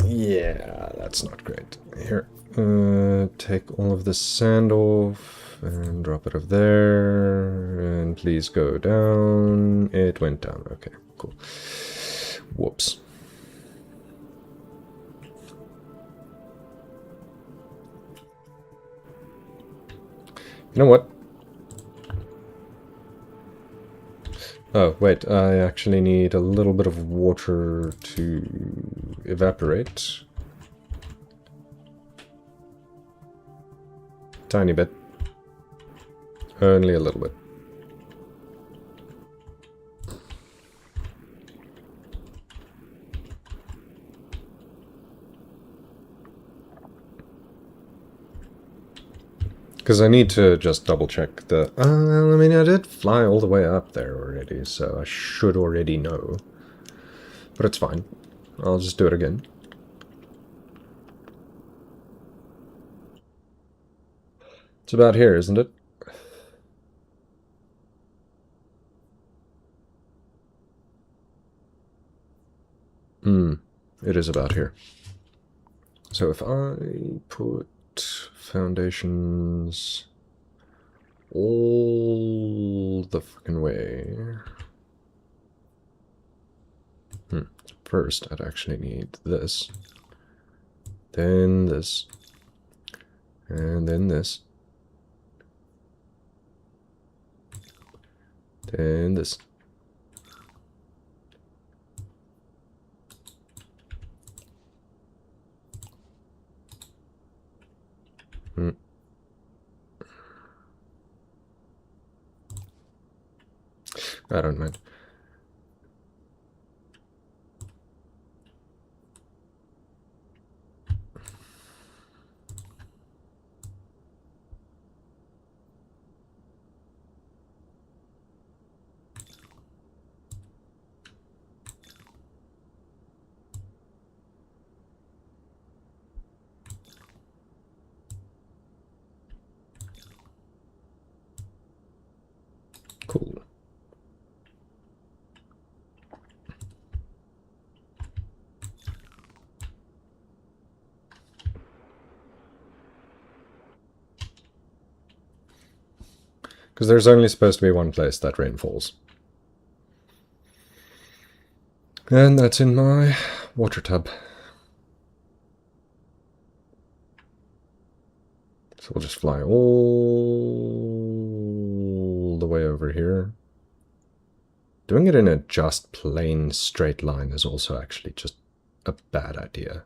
Yeah, that's not great. Here, take all of the sand off and drop it over there. And please go down. It went down. Okay, cool. Whoops. You know what? Oh, wait, I actually need a little bit of water to evaporate. Tiny bit. Only a little bit. Because I need to just double check the... I mean, I did fly all the way up there already, so I should already know. But it's fine. I'll just do it again. It's about here, isn't it? It is about here. So if I put foundations all the fucking way... First, I'd actually need this. Then this. And then this. Then this. I don't mind. Because there's only supposed to be one place that rain falls. And that's in my water tub. So we'll just fly all the way over here. Doing it in a just plain straight line is also actually just a bad idea.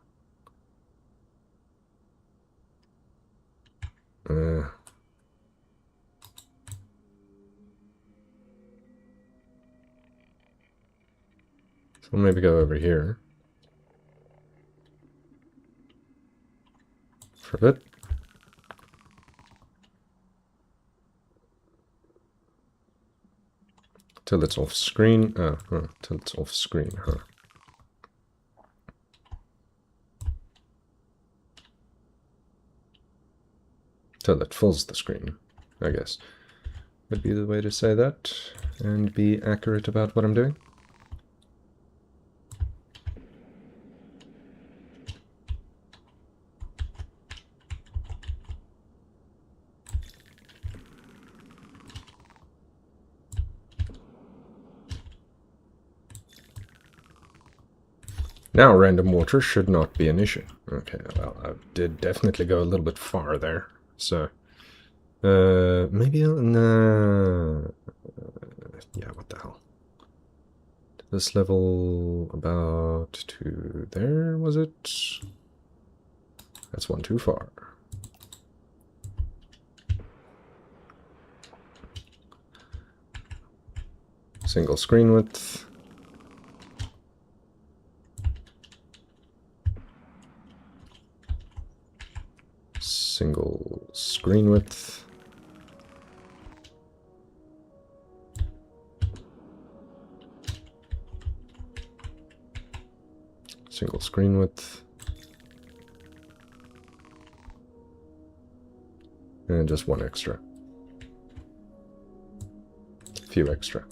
So we'll maybe go over here for a bit. Till it's off screen. Till it's off screen, huh? Till it fills the screen, I guess. Would be the way to say that and be accurate about what I'm doing. Now random water should not be an issue. Okay, well, I did definitely go a little bit far there. So, maybe I'll... Nah. Yeah, what the hell. This level about to there, was it? That's one too far. Single screen width. Single screen width. Single screen width. And just one extra. A few extra.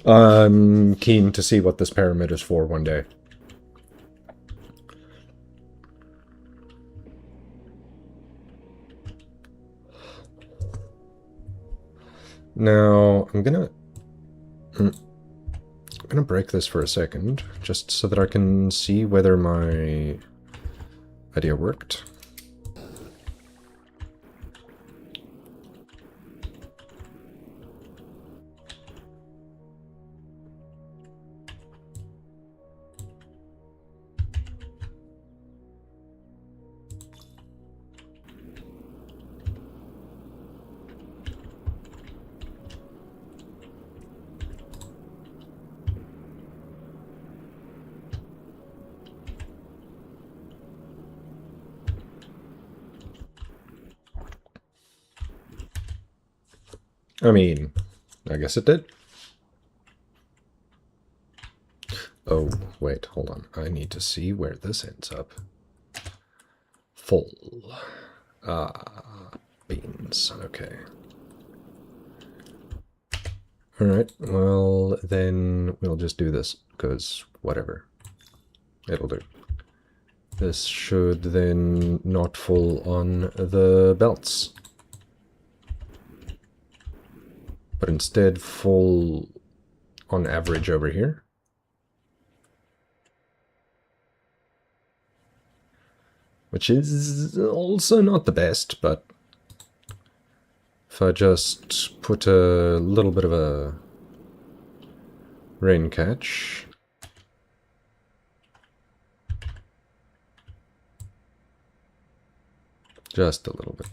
I'm keen to see what this pyramid is for one day. Now, I'm gonna break this for a second, just so that I can see whether my idea worked. I mean, I guess it did. Oh, wait, hold on. I need to see where this ends up. Full. Ah, beans. Okay. Alright, well, then we'll just do this, because whatever. It'll do. This should then not fall on the belts, but instead fall on average over here. Which is also not the best, but if I just put a little bit of a rain catch, just a little bit.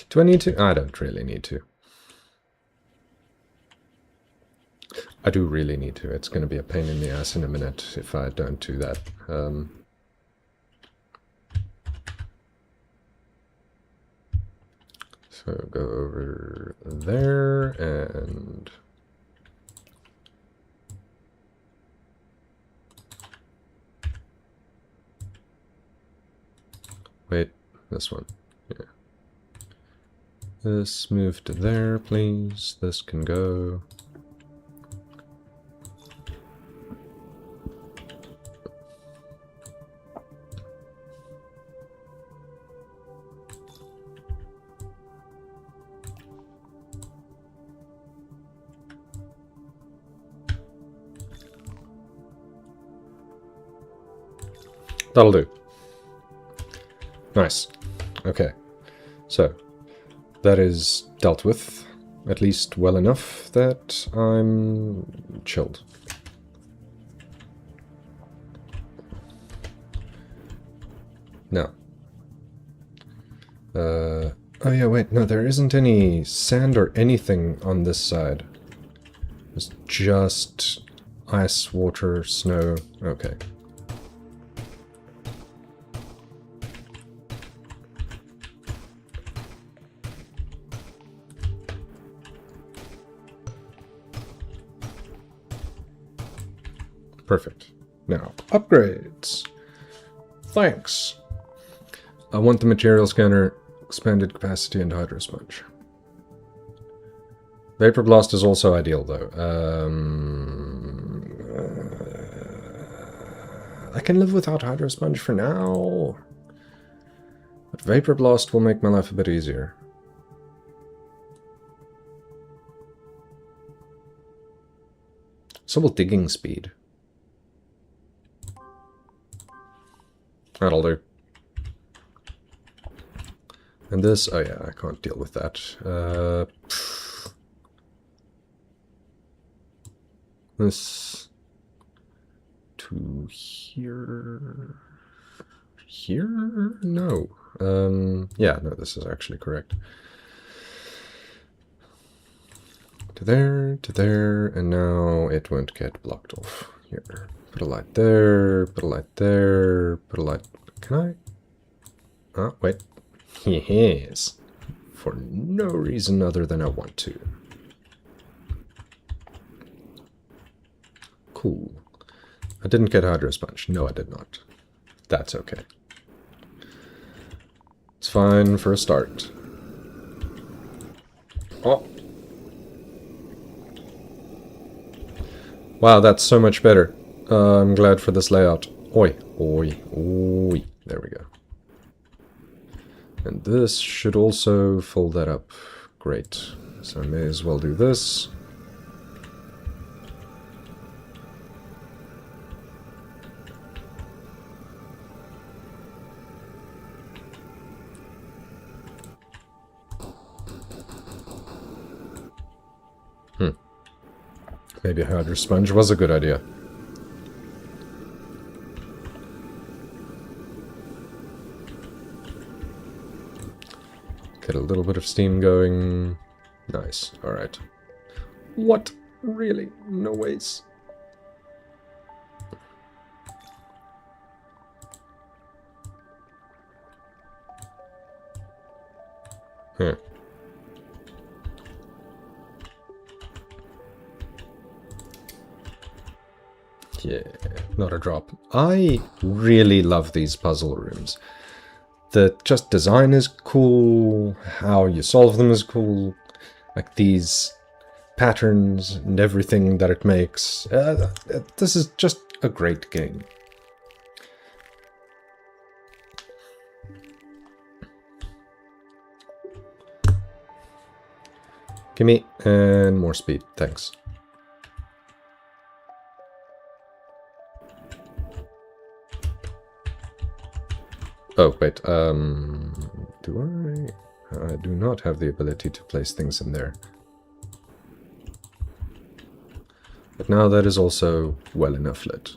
Do I need to? I don't really need to. I do really need to. It's going to be a pain in the ass in a minute if I don't do that. So go over there and this one. Yeah. This move to there, please. This can go. That'll do. Nice. Okay. So, that is dealt with, at least well enough that I'm chilled. Now. Oh yeah, wait, no, there isn't any sand or anything on this side. It's just ice, water, snow. Okay. Perfect. Now, upgrades. Thanks. I want the material scanner, expanded capacity, and hydro sponge. Vapor blast is also ideal, though. I can live without hydro sponge for now. But vapor blast will make my life a bit easier. So will digging speed. That'll do. And this, oh yeah, I can't deal with that. This to here. Here? No. Yeah, no, this is actually correct. To there, and now it won't get blocked off. Here. Put a light there, put a light there, put a light... Can I? Oh, wait. Yes. For no reason other than I want to. Cool. I didn't get hydro sponge. No, I did not. That's okay. It's fine for a start. Oh. Wow, that's so much better. I'm glad for this layout. Oi, oi, oi. There we go. And this should also fold that up. Great. So I may as well do this. Maybe a hydro sponge was a good idea. Get a little bit of steam going. Nice. Alright. What? Really? No ways. Huh. Yeah, not a drop. I really love these puzzle rooms. The just design is cool, how you solve them is cool, like these patterns and everything that it makes. This is just a great game. Gimme, and more speed, thanks. Oh, wait, do I do not have the ability to place things in there. But now that is also well enough lit.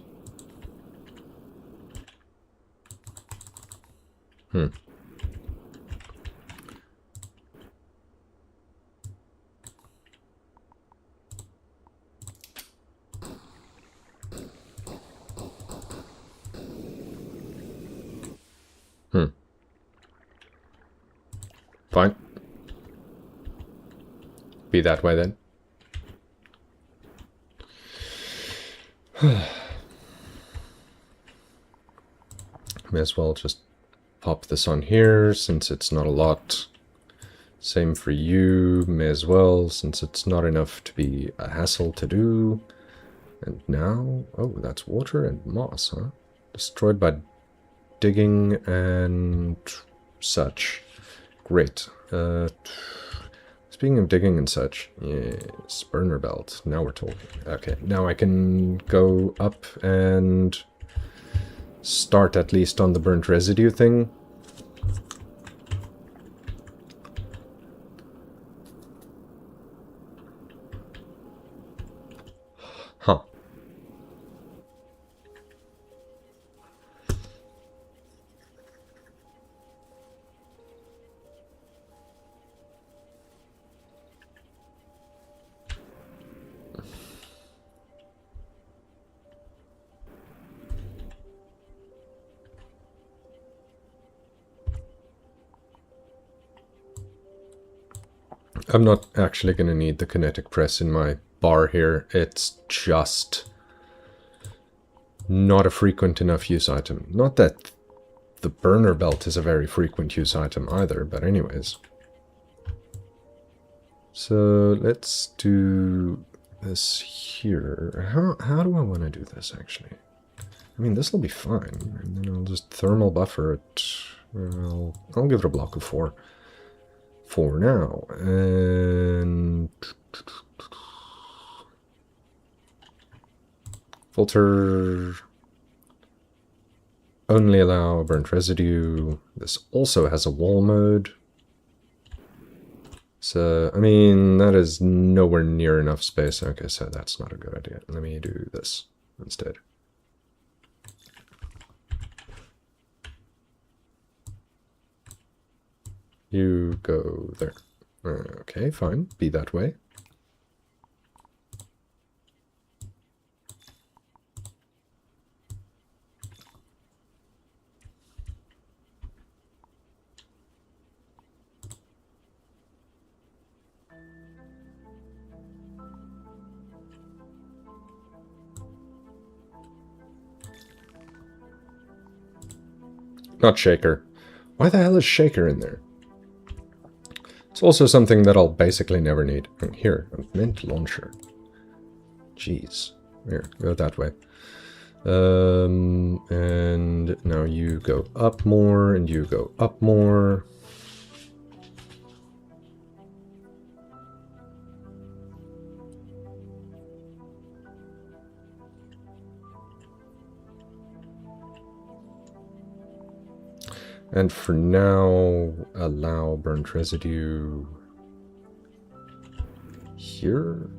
Fine. Be that way then. May as well just pop this on here since it's not a lot. Same for you, may as well, since it's not enough to be a hassle to do. And now, oh, that's water and moss, huh? Destroyed by digging and such. Great. Speaking of digging and such, yes, burner belt. Now we're talking. Okay, now I can go up and start at least on the burnt residue thing. Huh. I'm not actually going to need the kinetic press in my bar here. It's just not a frequent enough use item. Not that the burner belt is a very frequent use item either, but anyways. So let's do this here. How do I want to do this actually? I mean, this will be fine, and then I'll just thermal buffer it. I'll give it a block of 4 for now, and filter only allow burnt residue. This also has a wall mode. So, I mean, that is nowhere near enough space. Okay, so that's not a good idea. Let me do this instead. You go there. Okay, fine. Be that way. Not shaker. Why the hell is shaker in there? It's also something that I'll basically never need. And here, a mint launcher. Jeez. Here, go that way. And now you go up more, and you go up more. And for now, allow burnt residue here.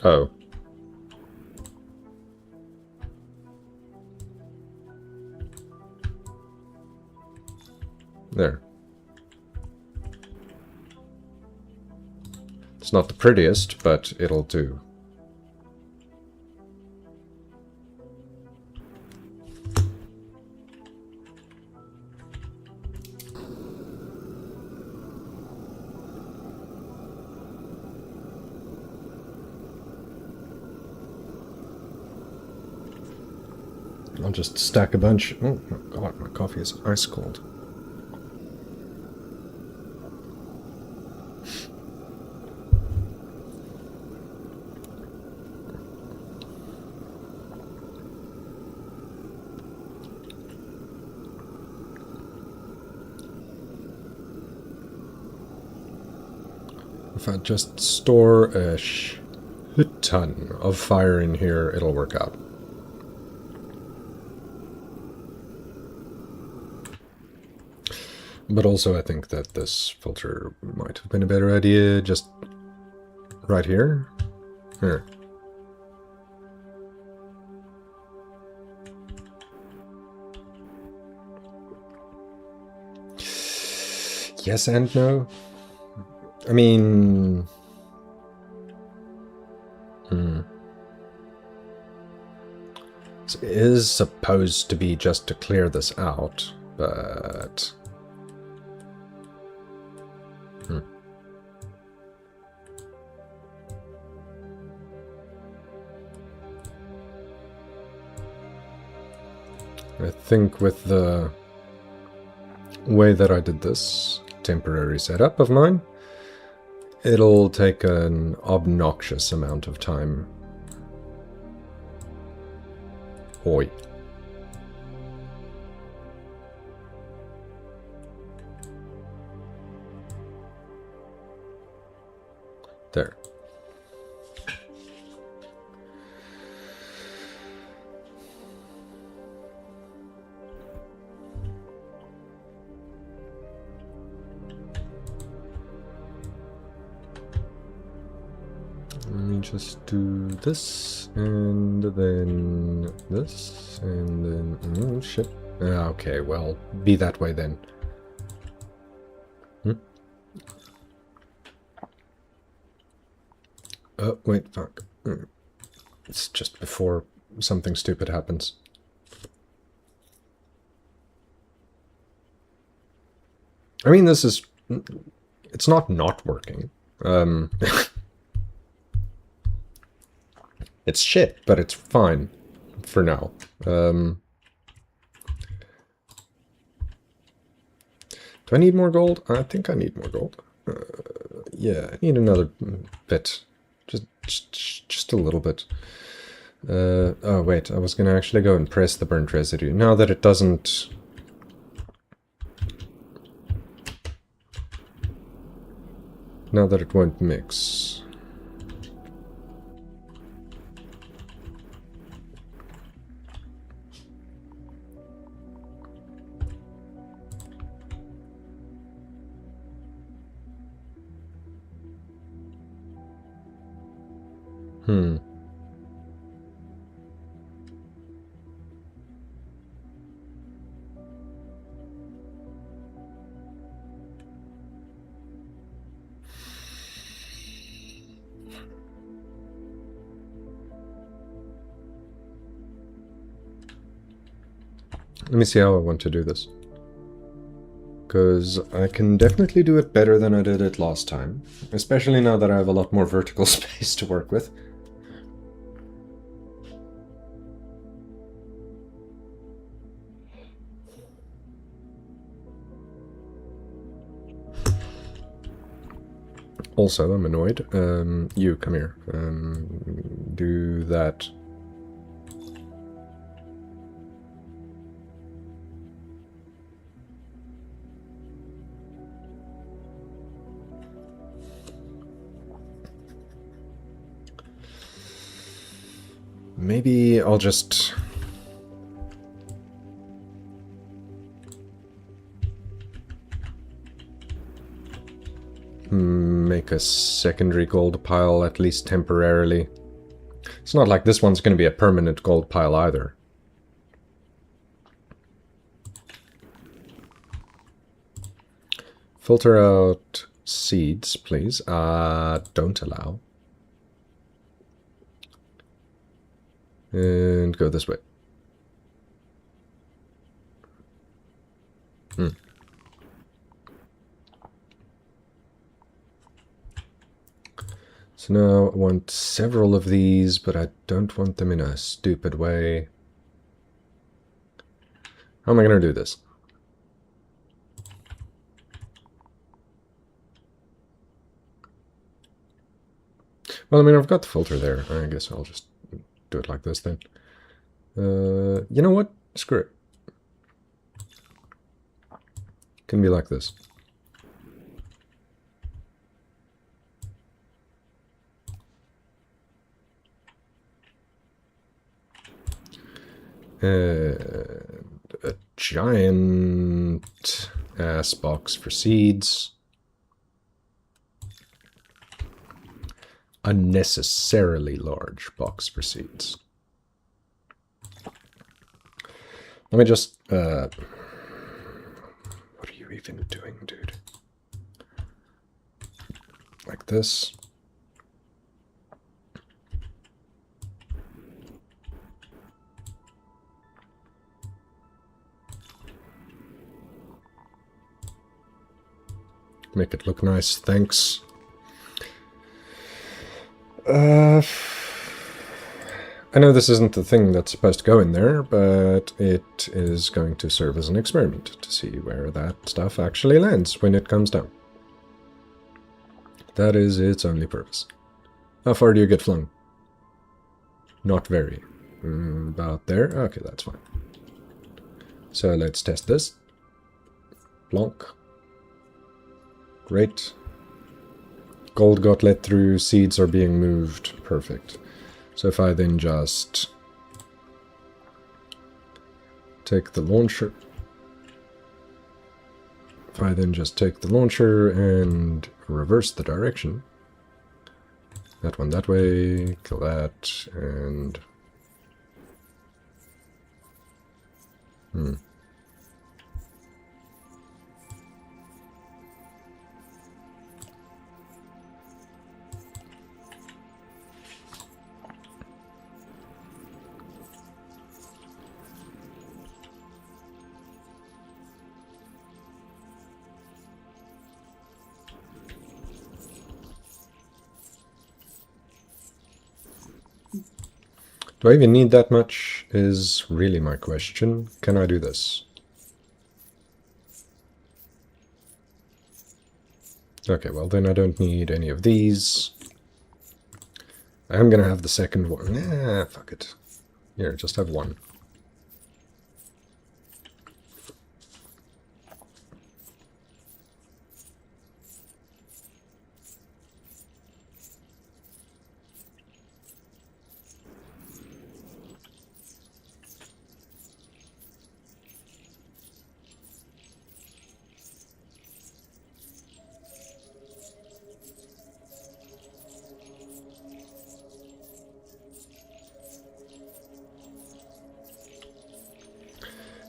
Oh. There. It's not the prettiest, but it'll do. I'll just stack a bunch. Oh my god, my coffee is ice cold. If I just store a shit ton of fire in here, it'll work out. But also I think that this filter might have been a better idea just right here. Here. Yes and no. I mean... It is supposed to be just to clear this out, but... I think with the way that I did this temporary setup of mine, it'll take an obnoxious amount of time. Oi. There. Let me just do this, and then this, and then... oh, shit. Okay, well, be that way then. Oh, wait, fuck. It's just before something stupid happens. I mean, this is... it's not working. It's shit, but it's fine for now. Do I need more gold? I think I need more gold. Yeah, I need another bit. Just a little bit. Oh, wait, I was going to actually go and press the burnt residue. Now that it doesn't... now that it won't mix. Let me see how I want to do this. Because I can definitely do it better than I did it last time. Especially now that I have a lot more vertical space to work with. Also, I'm annoyed. You, come here. Do that. Maybe I'll just... make a secondary gold pile, at least temporarily. It's not like this one's going to be a permanent gold pile either. Filter out seeds, please. Don't allow. And go this way. So now I want several of these, but I don't want them in a stupid way. How am I going to do this? Well, I mean, I've got the filter there. I guess I'll just do it like this then. You know what? Screw it. Can be like this. And a giant ass box for seeds. Unnecessarily large box for seeds. Let me just... what are you even doing, dude? Like this. Make it look nice, thanks. I I know this isn't the thing that's supposed to go in there, but it is going to serve as an experiment to see where that stuff actually lands when it comes down. That is its only purpose. How far do you get flung? Not very. About there? Okay, that's fine. So let's test this. Plonk. Great. Gold got let through, seeds are being moved. Perfect. So if I then just take the launcher, and reverse the direction, that one that way, kill that, and do I even need that much is really my question. Can I do this? Okay, well then I don't need any of these. I'm gonna have the second one. Nah, fuck it. Here, just have one.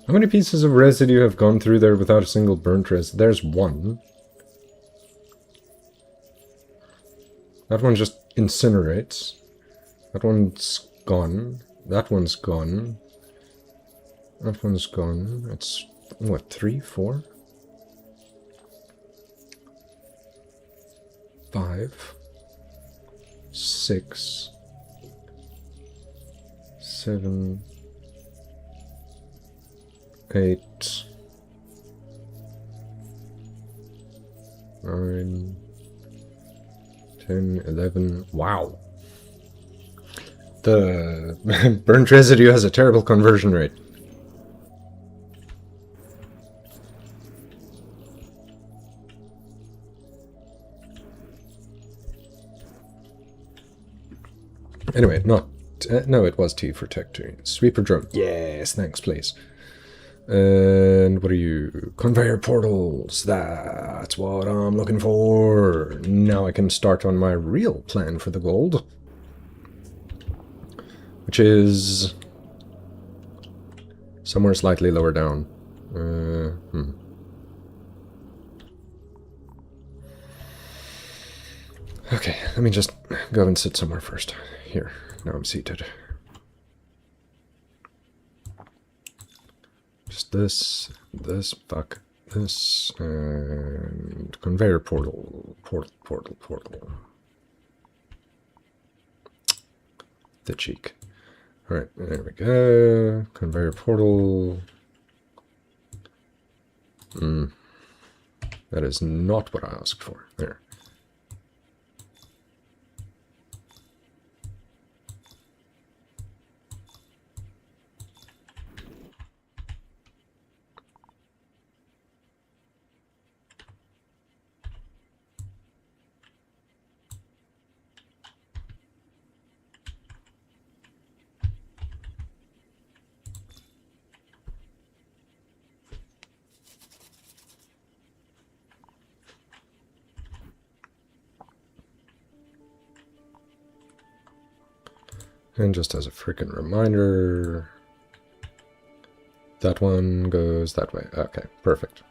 How many pieces of residue have gone through there without a single burnt residue? There's one. That one just incinerates. That one's gone. That one's gone. That one's gone. That's, what, 3, 4? 5, 6, 7, 8, 9, 10, 11. Wow. The burnt residue has a terrible conversion rate. Anyway, not... no, it was T for tech 2. Sweeper drone. Yes, thanks, please. And what are you? Conveyor portals. That's what I'm looking for. Now I can start on my real plan for the gold. Which is... somewhere slightly lower down. Okay, let me just go and sit somewhere first. Here, now I'm seated. Just this, and conveyor portal. The cheek. Alright, there we go. Conveyor portal. That is not what I asked for. There. And just as a freaking reminder, that one goes that way. Okay, perfect.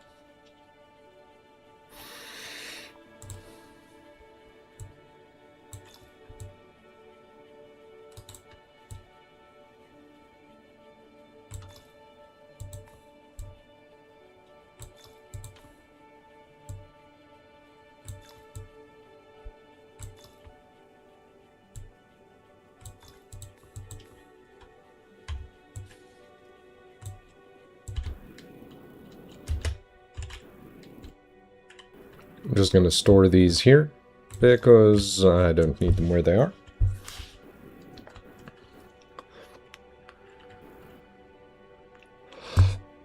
just going to store these here, because I don't need them where they are.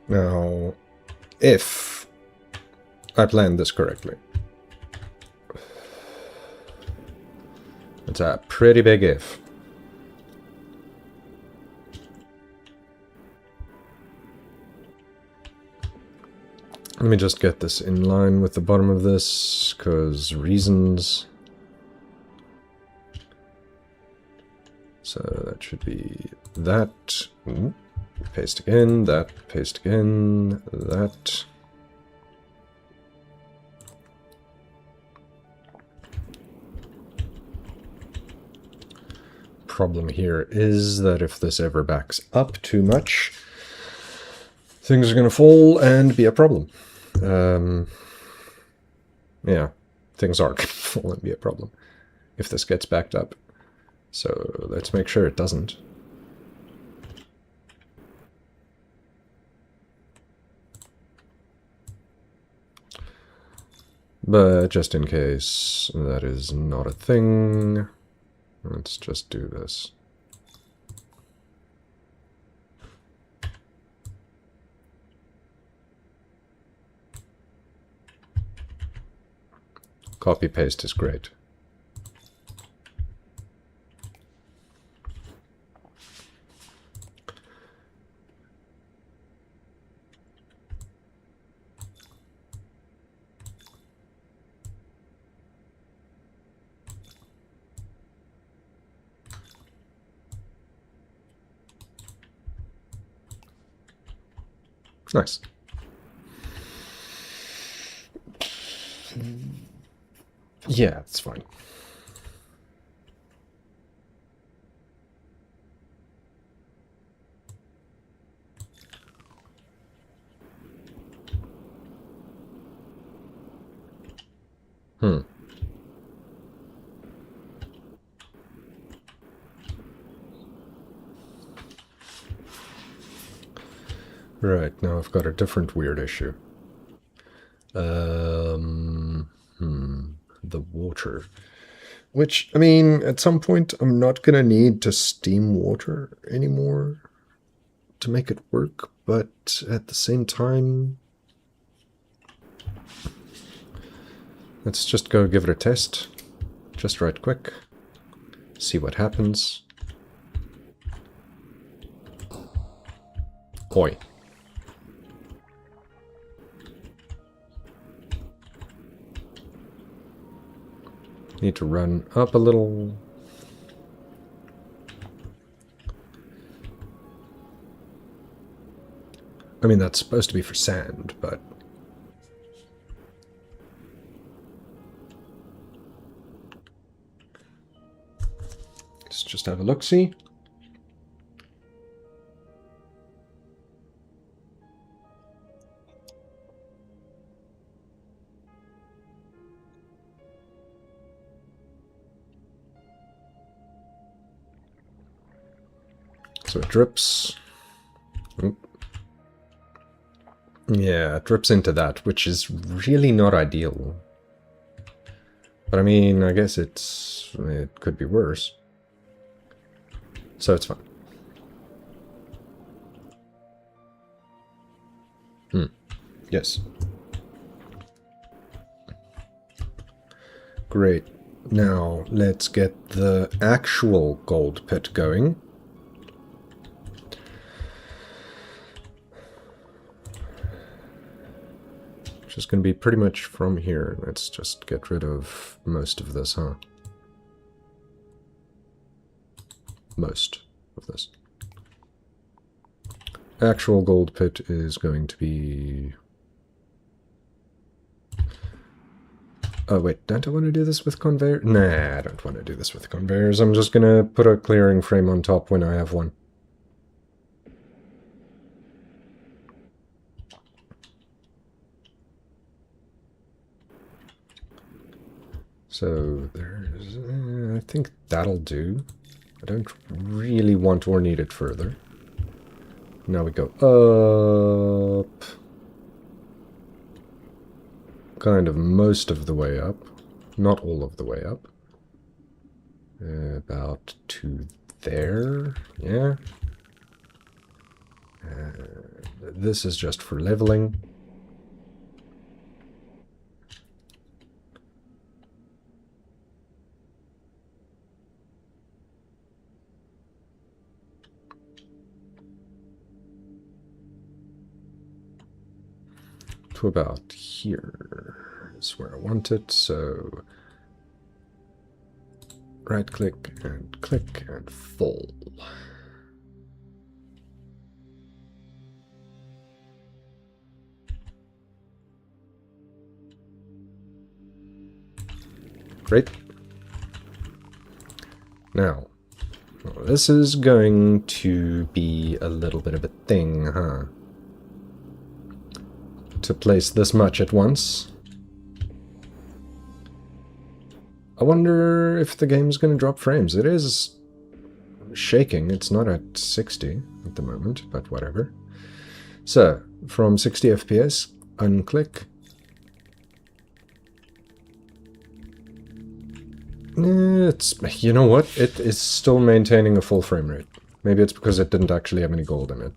Now, if I planned this correctly, it's a pretty big if. Let me just get this in line with the bottom of this, because reasons. So that should be that. Paste again, that, paste again, that. Problem here is that if this ever backs up too much, things are going to fall and be a problem. Yeah, things are going to fall and be a problem if this gets backed up. So let's make sure it doesn't. But just in case that is not a thing, let's just do this. Copy paste is great. Nice. Yeah, it's fine. Right, now I've got a different weird issue. The water. Which, I mean, at some point I'm not gonna need to steam water anymore to make it work, but at the same time, let's just go give it a test. Just right quick. See what happens. Oi. Need to run up a little. I mean, that's supposed to be for sand, but... let's just have a look-see. So it drips. Oop. Yeah, it drips into that, which is really not ideal. But I mean, I guess it could be worse. So it's fine. Yes. Great. Now, let's get the actual gold pit going. Which is going to be pretty much from here. Let's just get rid of most of this, huh? Most of this. Actual gold pit is going to be... oh wait, don't I want to do this with conveyor? Nah, I don't want to do this with conveyors. I'm just going to put a clearing frame on top when I have one. So there's, I think that'll do. I don't really want or need it further. Now we go up. kind of most of the way up. Not all of the way up. About to there, yeah. This is just for leveling. To about here is where I want it, so right click and full. Great. Now, well, this is going to be a little bit of a thing, huh? To place this much at once. I wonder if the game's going to drop frames. It is shaking. It's not at 60 at the moment, but whatever. So, from 60 FPS, unclick. You know what? It is still maintaining a full frame rate. Maybe it's because it didn't actually have any gold in it.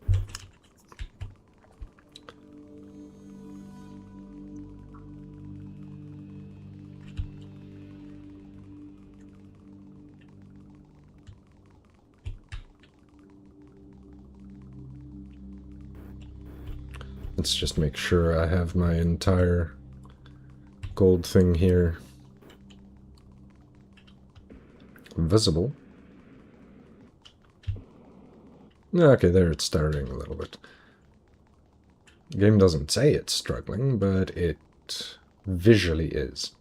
Let's just make sure I have my entire gold thing here visible. Okay, there it's stuttering a little bit. The game doesn't say it's struggling, but it visually is.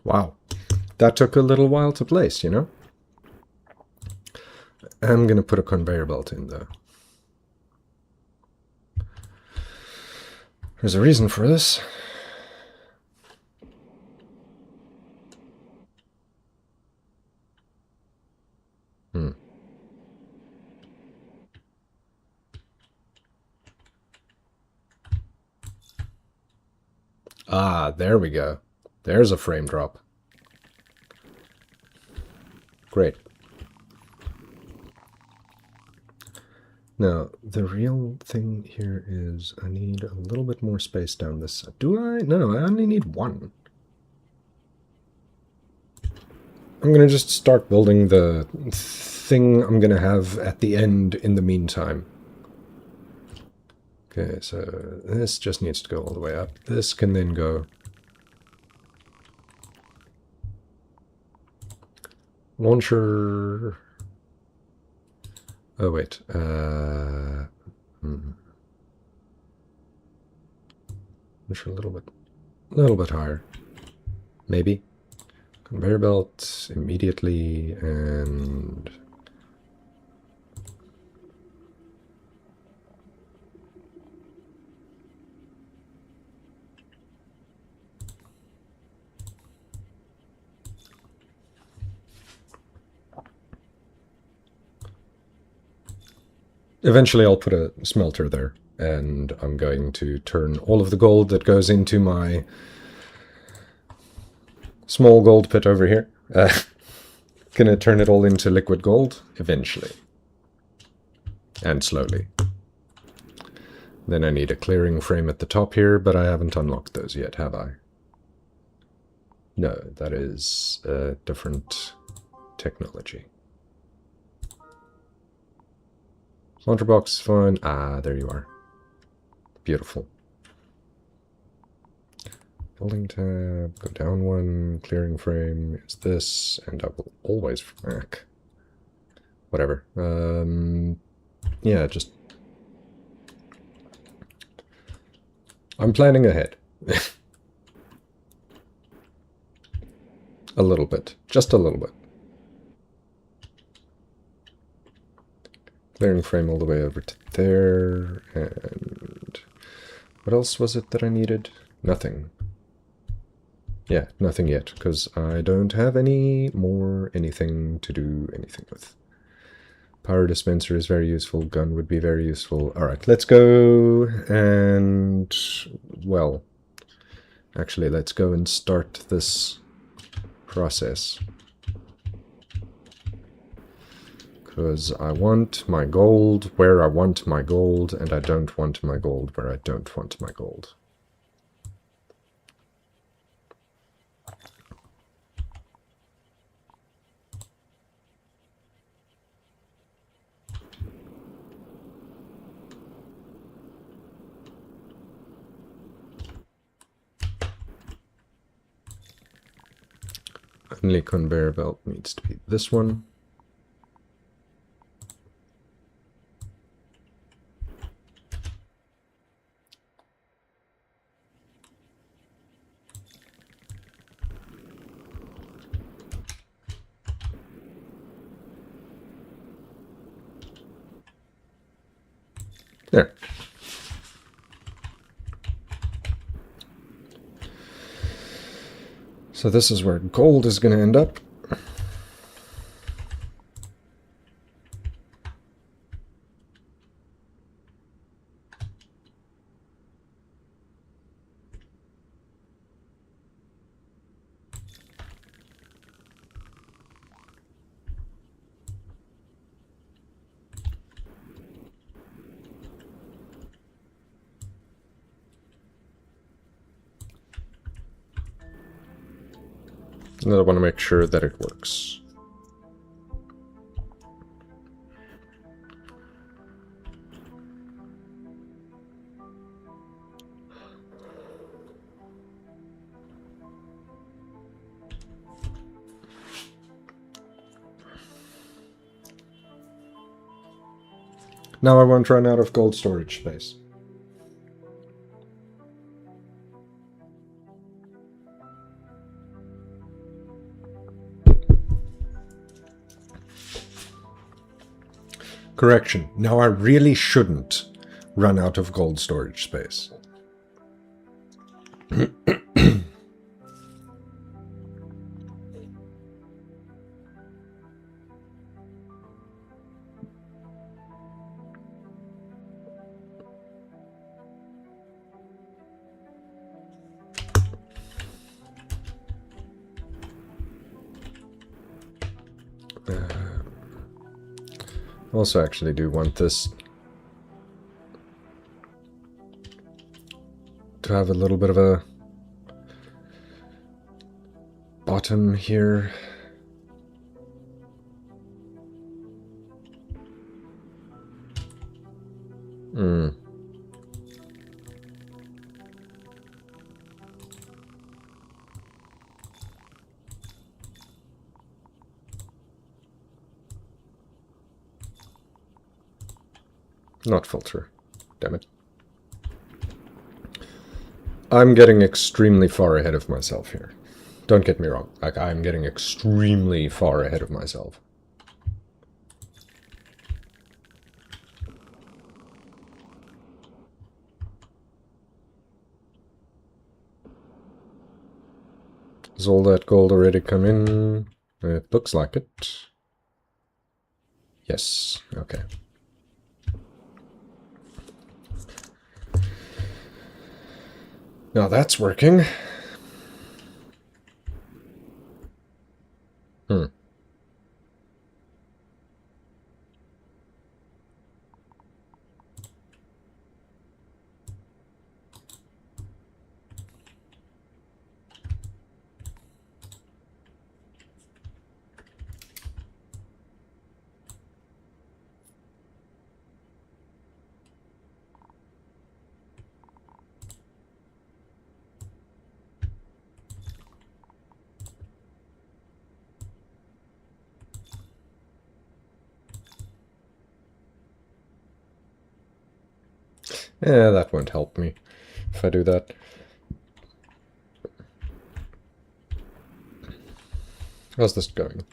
Wow, that took a little while to place, you know? I'm gonna put a conveyor belt in, though. There's a reason for this. Ah, there we go. There's a frame drop. Great. Now, the real thing here is I need a little bit more space down this side. Do I? No, I only need one. I'm going to just start building the thing I'm going to have at the end in the meantime. Okay, so this just needs to go all the way up. This can then go launcher. Oh wait. Launcher a little bit higher. Maybe. Conveyor belt immediately and eventually I'll put a smelter there, and I'm going to turn all of the gold that goes into my small gold pit over here Gonna turn it all into liquid gold eventually. And slowly. Then I need a clearing frame at the top here, but I haven't unlocked those yet, have I? No, that is a different technology. Launcher box, fine. Ah, there you are. Beautiful. Building tab, go down one, clearing frame is this, and I will always whatever. Yeah, just... I'm planning ahead. A little bit. Just a little bit. Clearing frame all the way over to there, and... What else was it that I needed? Nothing. Yeah, nothing yet, because I don't have any more anything to do anything with. Power dispenser is very useful, gun would be very useful. Alright, let's go and... well... Actually, let's go and start this process. Because I want my gold where I want my gold, and I don't want my gold where I don't want my gold. Only conveyor belt needs to be this one. There. So this is where gold is going to end up. And I want to make sure that it works. Now I won't run out of gold storage space. Correction. Now I really shouldn't run out of gold storage space. Also actually do want this to have a little bit of a bottom here. Not filter. Damn it. I'm getting extremely far ahead of myself here. Don't get me wrong. Like, I'm getting extremely far ahead of myself. Has all that gold already come in? It looks like it. Yes. Okay. Now that's working. Yeah, that won't help me if I do that. How's this going?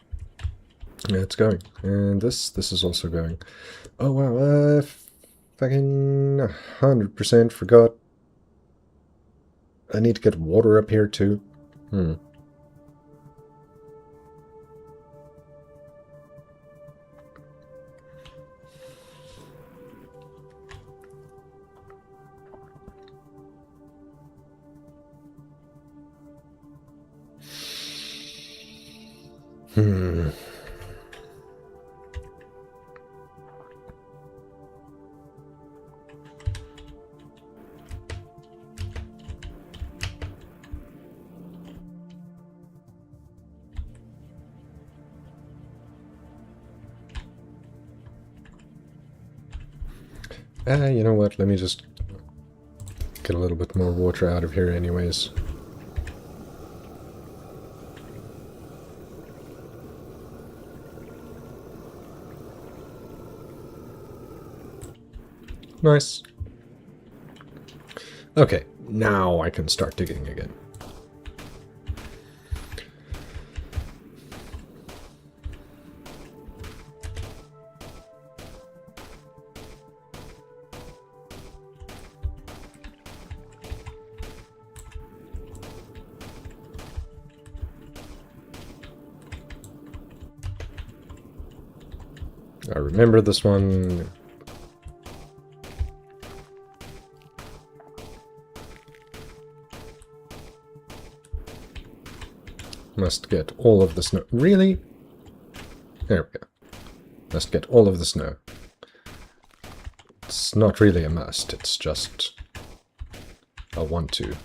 Yeah, it's going. And this is also going. Oh, wow, fucking 100% forgot. I need to get water up here, too. Hmm. Hmm. You know what? Let me just get a little bit more water out of here anyways. Nice. Okay, now I can start digging again. I remember this one. Must get all of the snow. Really? There we go. Must get all of the snow. It's not really a must, it's just a want to.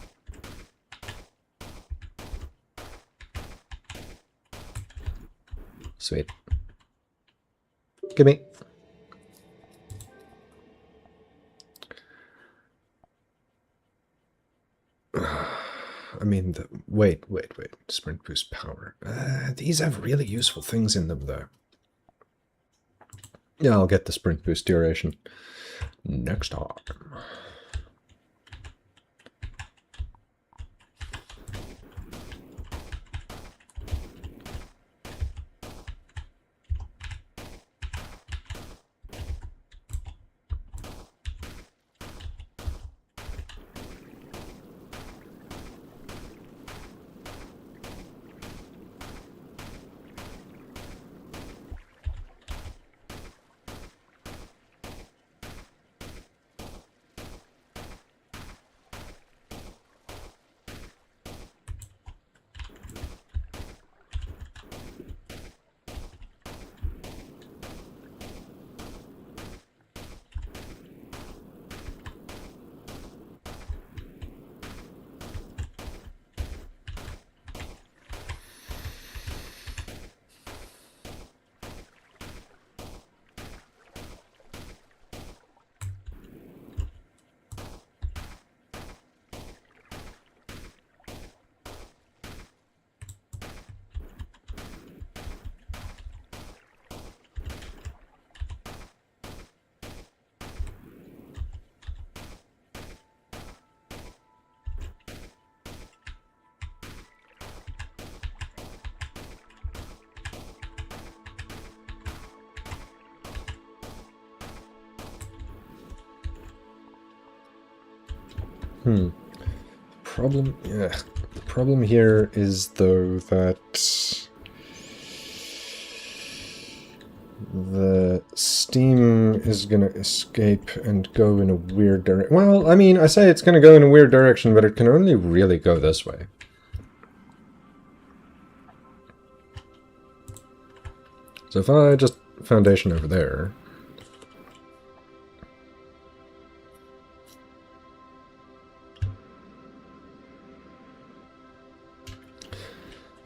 Sweet. Gimme. I mean, wait. Sprint boost power. These have really useful things in them, though. Yeah, I'll get the sprint boost duration next time. Problem here is, though, that the steam is gonna escape and go in a weird direction. Well, I mean, I say it's gonna go in a weird direction, but it can only really go this way. So if I just foundation over there...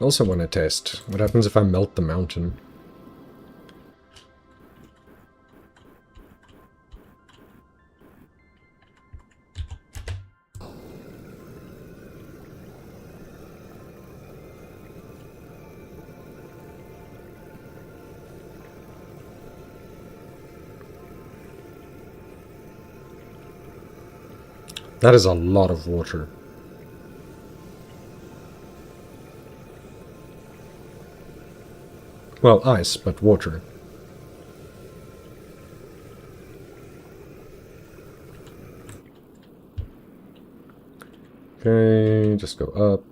I also want to test what happens if I melt the mountain. That is a lot of water. Well, ice, but water. Okay, just go up.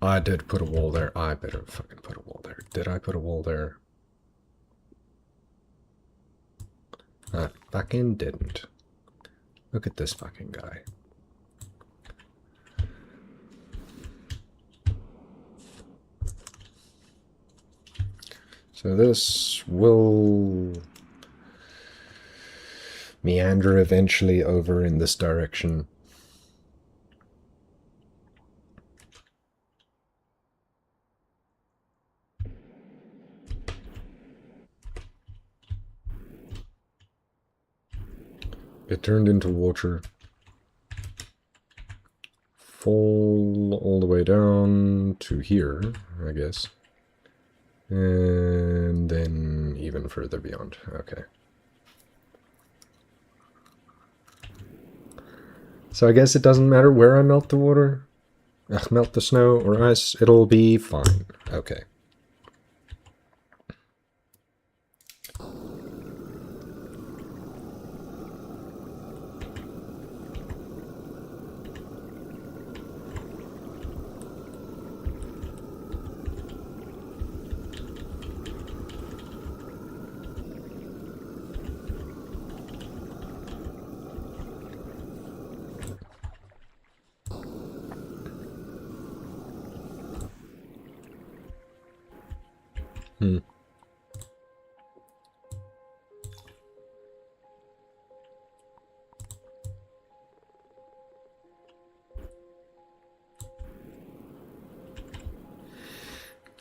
I did put a wall there. I better fucking put a wall there. Did I put a wall there? I fucking didn't. Look at this fucking guy. So this will meander eventually over in this direction. It turned into water. Fall all the way down to here, I guess. And then even further beyond. Okay. So I guess it doesn't matter where I melt the water. Melt the snow or ice, it'll be fine. Okay.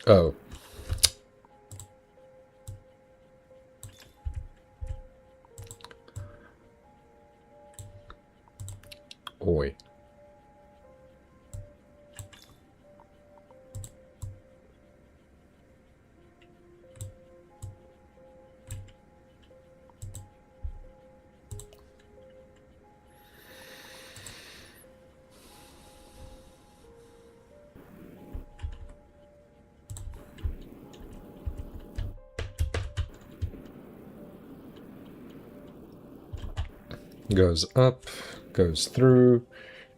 Oh. Oi. Goes up, goes through.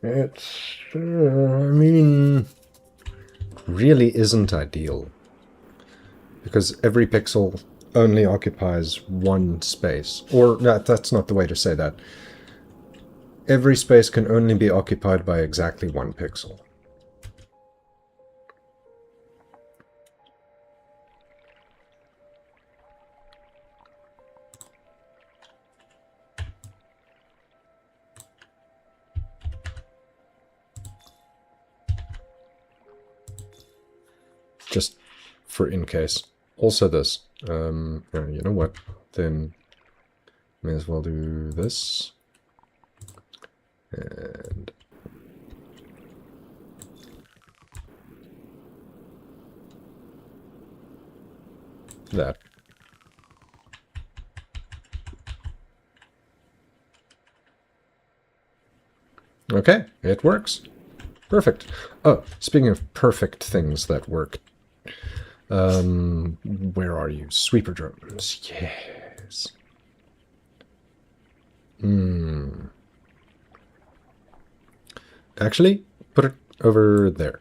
It's, I mean, really isn't ideal. Because every pixel only occupies one space. Or, no, that's not the way to say that. Every space can only be occupied by exactly one pixel. Just for in case. Also this. You know what? Then may as well do this. And that. Okay, it works. Perfect. Oh, speaking of perfect things that work, where are you? Sweeper drones. Yes. Actually, put it over there.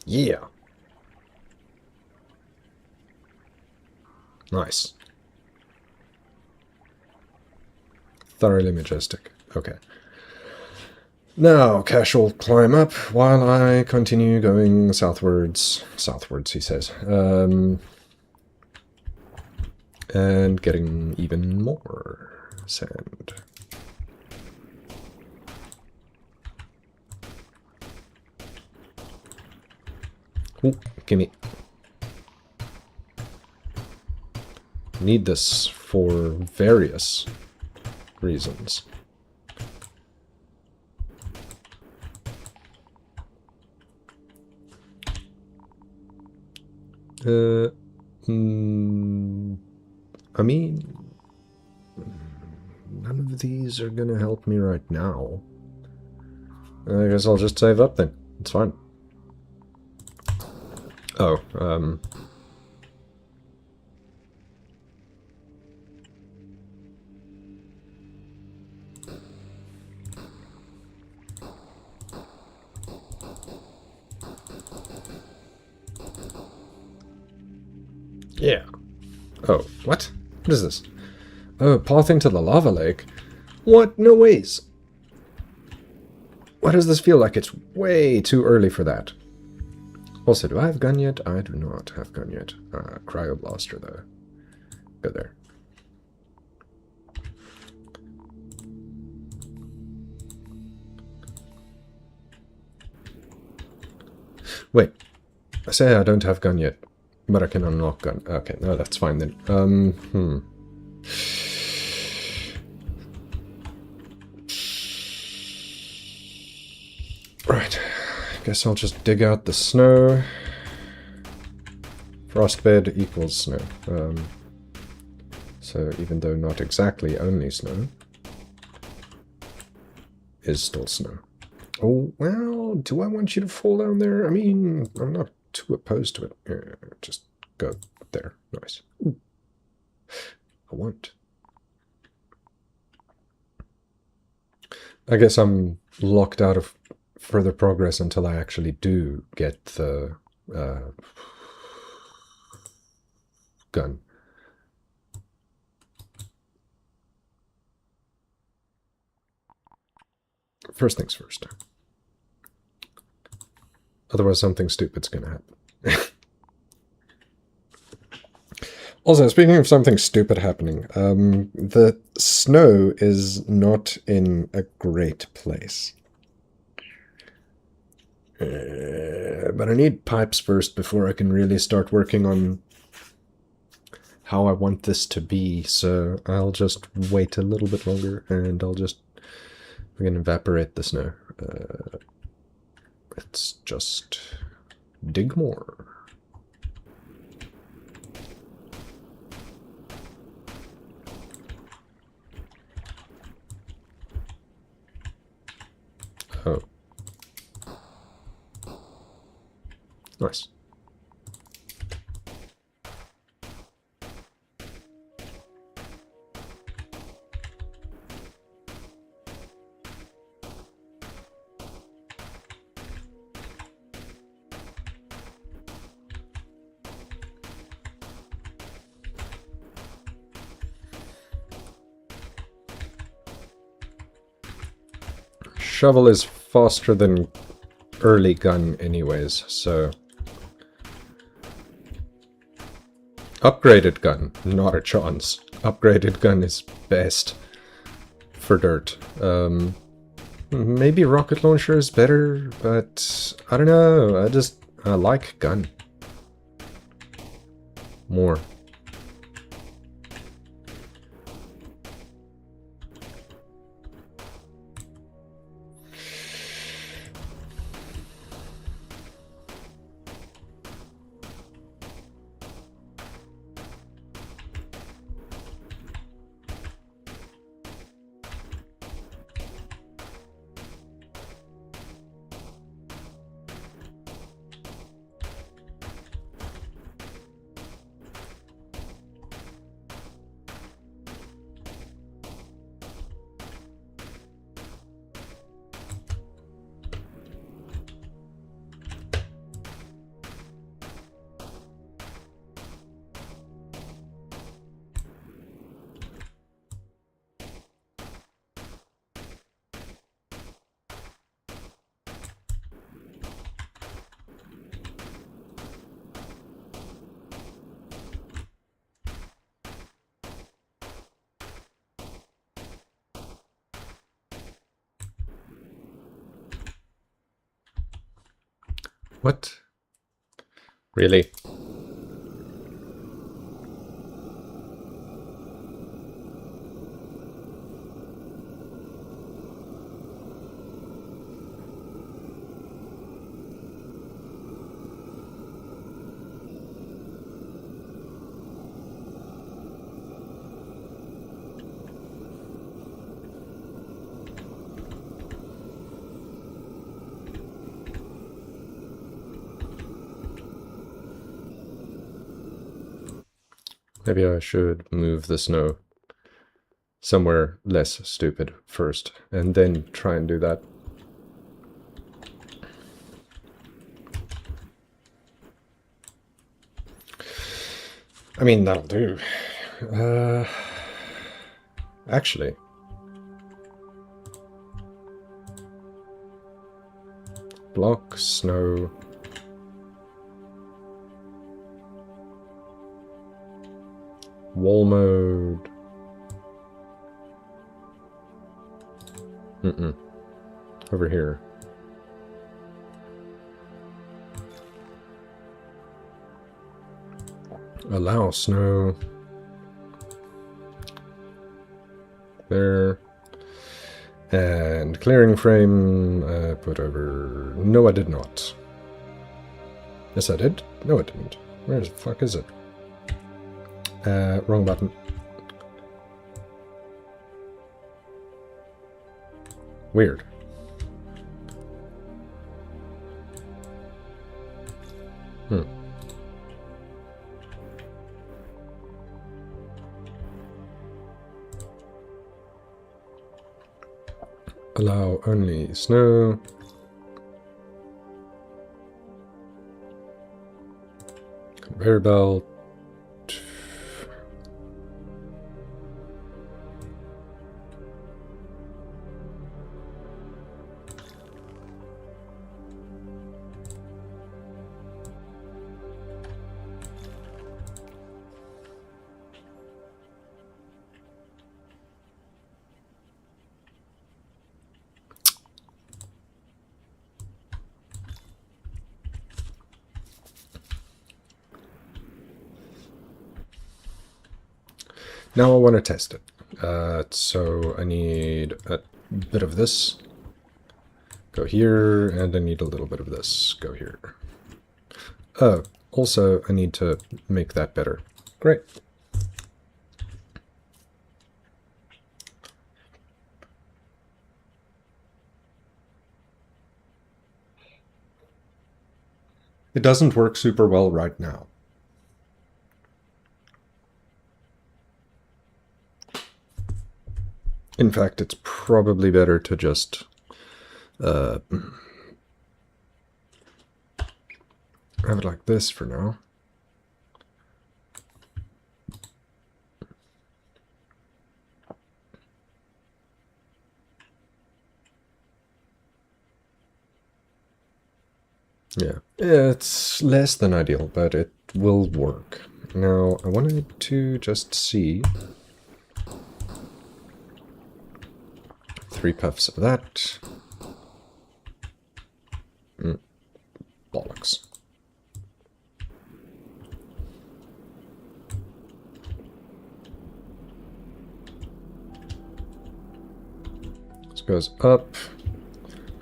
Yeah. Nice. Thoroughly majestic. Okay. Now, Cash will climb up while I continue going southwards. Southwards, he says. And getting even more sand. Ooh, gimme. Need this for various reasons. I mean, none of these are gonna help me right now. I guess I'll just save up then. It's fine. Oh, yeah. Oh, what? What is this? Oh, path into the lava lake? What? No ways. Why does this feel like it's way too early for that? Also, do I have gun yet? I do not have gun yet. Cryoblaster, though. Go there. Wait. I say I don't have gun yet, but I can unlock gun. Okay, no, that's fine then. Right. Guess I'll just dig out the snow. Frostbed equals snow. So even though not exactly only snow, is still snow. Oh, well, do I want you to fall down there? I mean, I'm not too opposed to it. Just go there. Nice. Ooh. I want. I guess I'm locked out of further progress until I actually do get the gun. First things first. Otherwise something stupid's gonna happen. Also, speaking of something stupid happening, the snow is not in a great place. But I need pipes first before I can really start working on how I want this to be, so I'll just wait a little bit longer and I'll just evaporate the snow. Let's just dig more. Oh. Nice. Shovel is faster than early gun anyways, so... Upgraded gun, not a chance. Upgraded gun is best for dirt. Maybe rocket launcher is better, but I don't know, I like gun more. What? Really? Maybe I should move the snow somewhere less stupid first, and then try and do that. I mean, that'll do. Actually, block, snow. Wall mode. Over here. Allow snow. There. And clearing frame, put over... No, I did not. Yes, I did. No, I didn't. Where the fuck is it? Wrong button. Weird. Allow only snow. Conveyor belt. Now I want to test it. So I need a bit of this. Go here, and I need a little bit of this. Go here. Oh, also I need to make that better. Great. It doesn't work super well right now. In fact, it's probably better to just have it like this for now. Yeah, it's less than ideal, but it will work. Now, I wanted to just see 3 puffs of that. Bollocks. This goes up,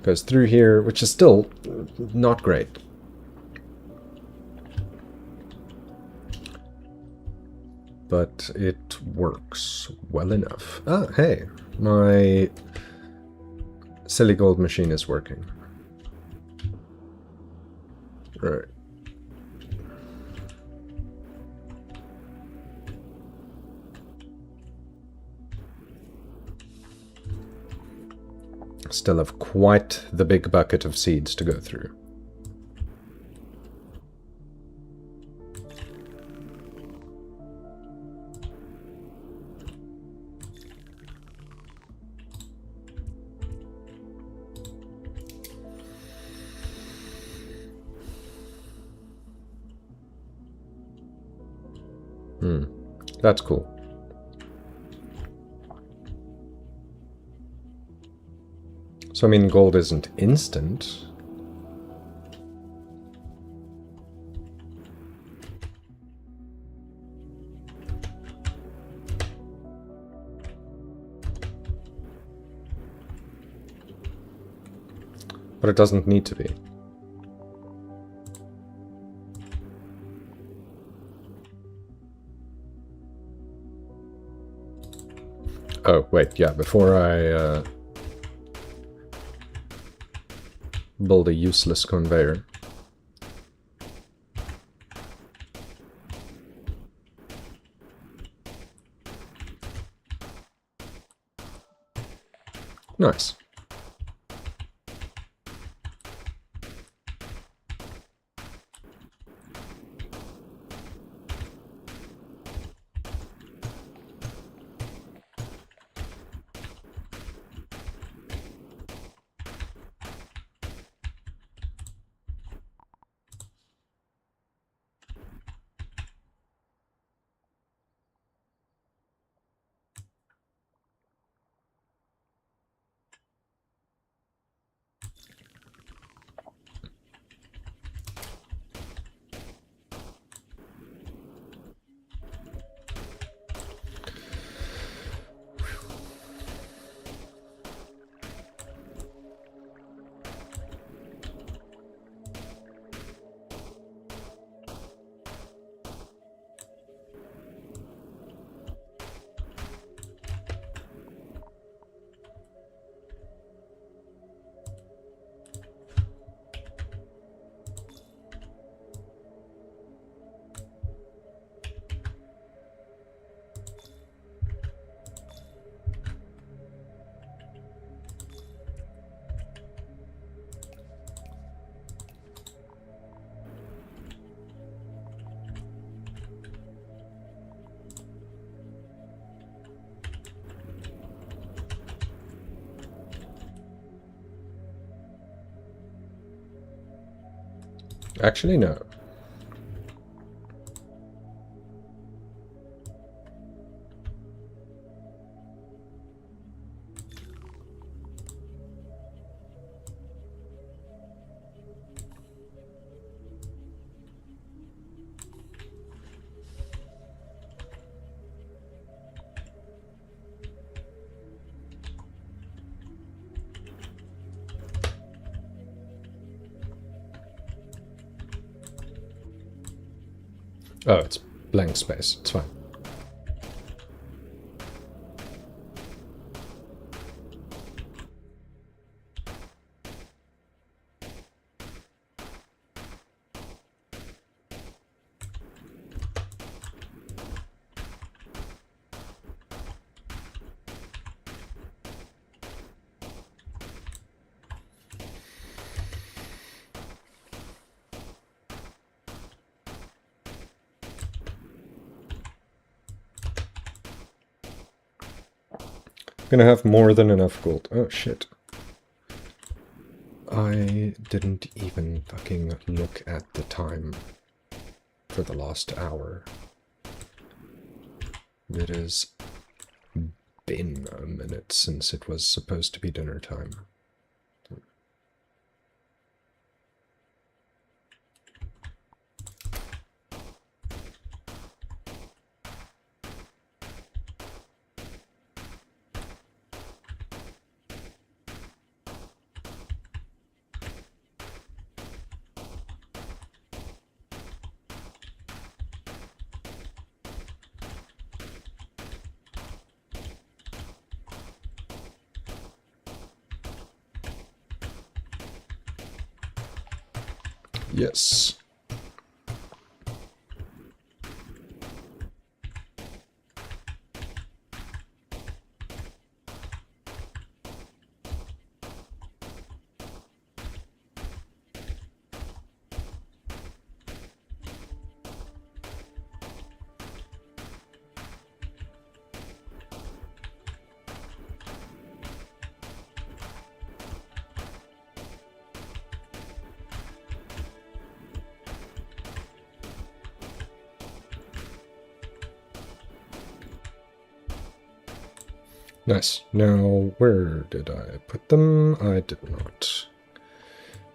goes through here, which is still not great. But it works well enough. Ah, hey, my silly gold machine is working. Right. Still have quite the big bucket of seeds to go through. That's cool. So, I mean, gold isn't instant. But it doesn't need to be. Oh, wait, yeah, before I build a useless conveyor. Nice. Actually, no. Oh, it's blank space. It's fine. Gonna have more than enough gold. Oh, shit. I didn't even fucking look at the time for the last hour. It has been a minute since it was supposed to be dinner time. Yes. Nice. Now, where did I put them? I did not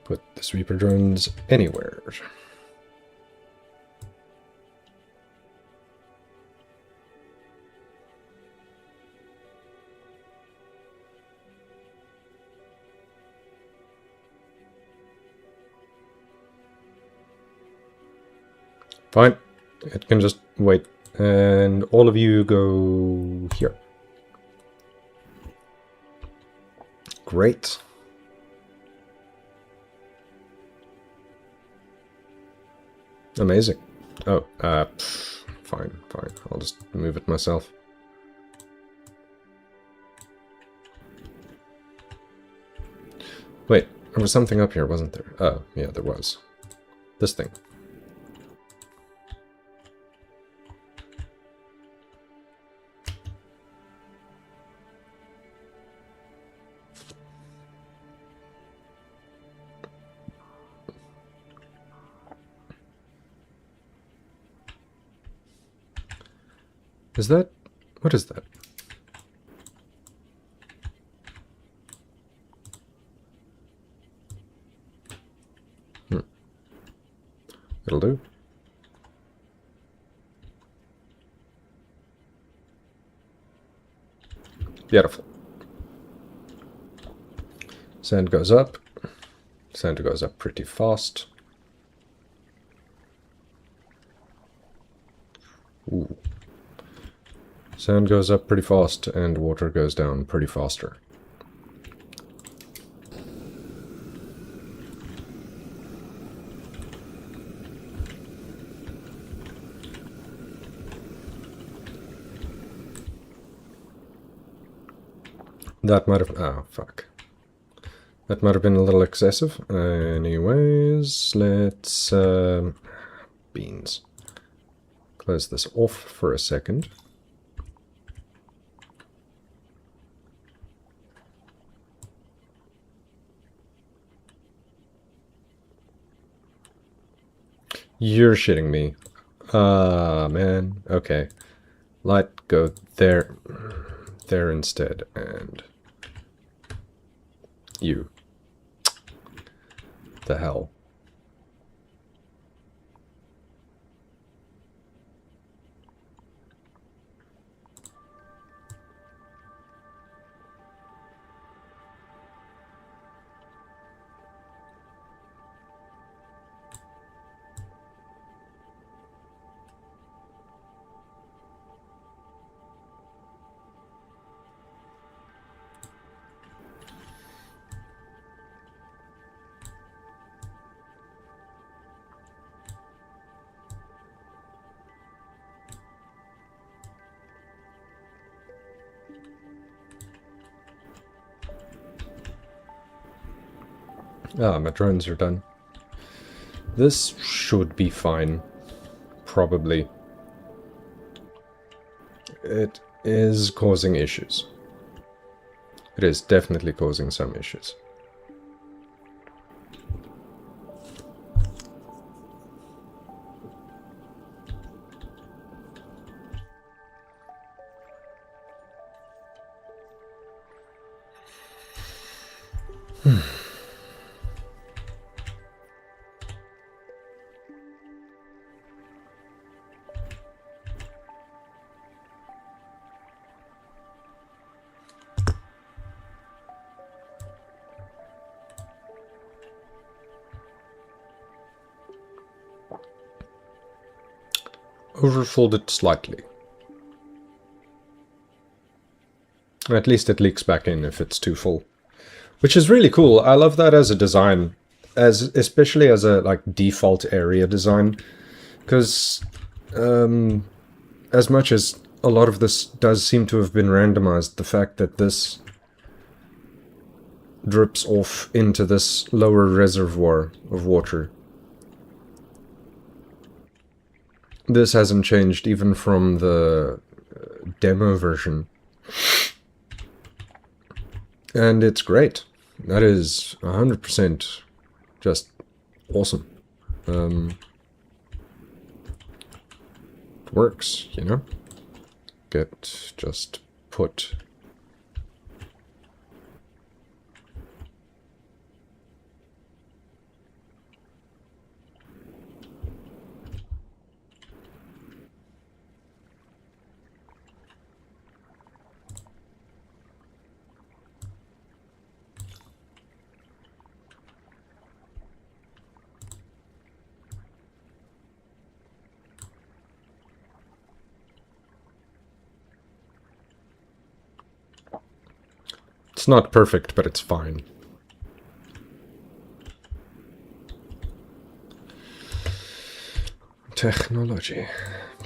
put the sweeper drones anywhere. Fine. It can just wait. And all of you go here. Great. Amazing. Oh, fine. I'll just move it myself. There was something up here, wasn't there? Oh, yeah, there was. This thing. Is that... what is that? It'll do. Beautiful. Sand goes up. Sand goes up pretty fast. Ooh. Sand goes up pretty fast, and water goes down pretty faster. That might have... oh, fuck. That might have been a little excessive. Anyways, let's... beans. Close this off for a second. You're shitting me. Ah, man. Okay. Light go there. There instead, and... you. The hell. Ah, my drones are done. This should be fine. Probably. It is causing issues. It is definitely causing some issues. Overfilled it slightly. At least it leaks back in if it's too full. Which is really cool. I love that as a design. Especially as a like default area design. Because as much as a lot of this does seem to have been randomized, the fact that this drips off into this lower reservoir of water. This hasn't changed even from the demo version. And it's great. That is 100% just awesome. It works, you know? Just put... It's not perfect, but it's fine. Technology.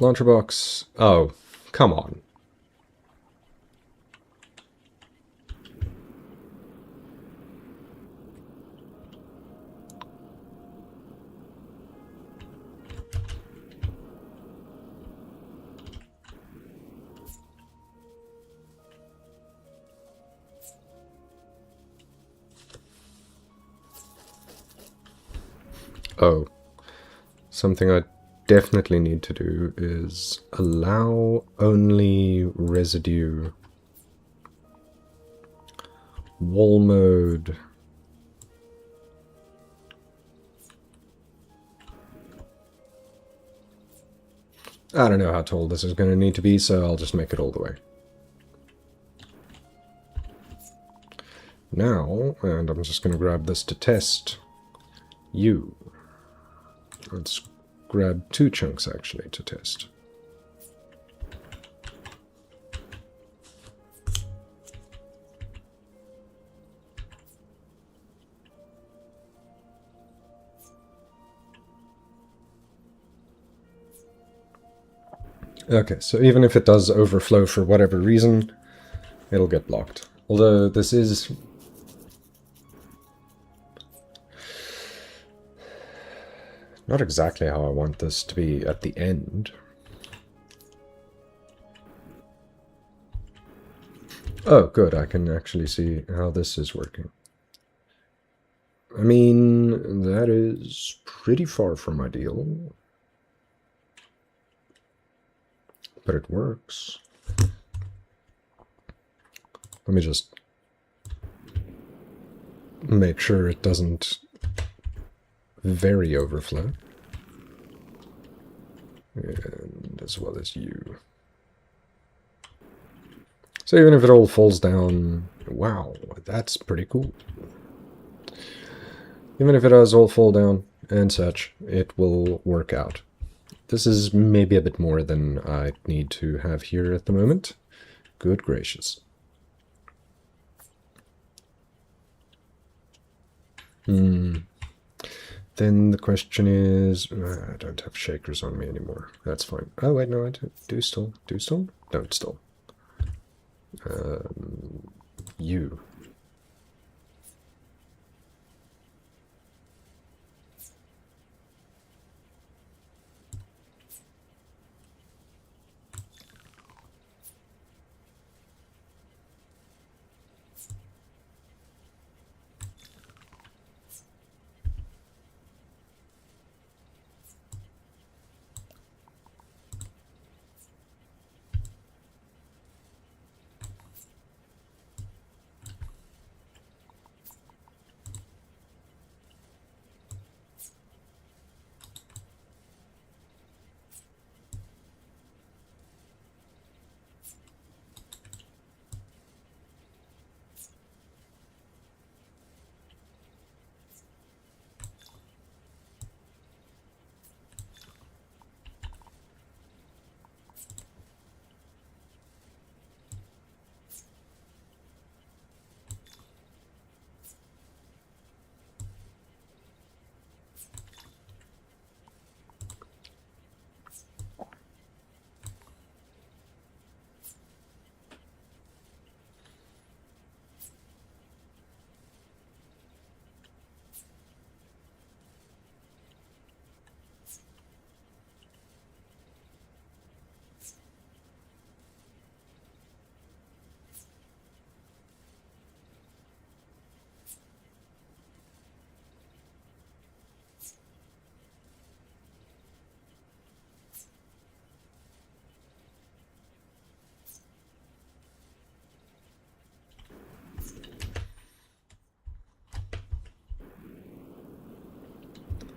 Launcher box. Oh, come on. Oh, something I definitely need to do is allow only residue wall mode. I don't know how tall this is going to need to be, so I'll just make it all the way. Now, and I'm just going to grab this to test you. Let's grab 2 chunks actually to test. Okay, so even if it does overflow for whatever reason, it'll get blocked. Although this is not exactly how I want this to be at the end. Oh, good, I can actually see how this is working. I mean, that is pretty far from ideal. But it works. Let me just make sure it doesn't very overflow. And as well as you. So even if it all falls down, wow, that's pretty cool. Even if it does all fall down and such, it will work out. This is maybe a bit more than I need to have here at the moment. Good gracious. Then the question is, I don't have shakers on me anymore. That's fine. Oh wait, no, I do still. Do still? Don't still. You.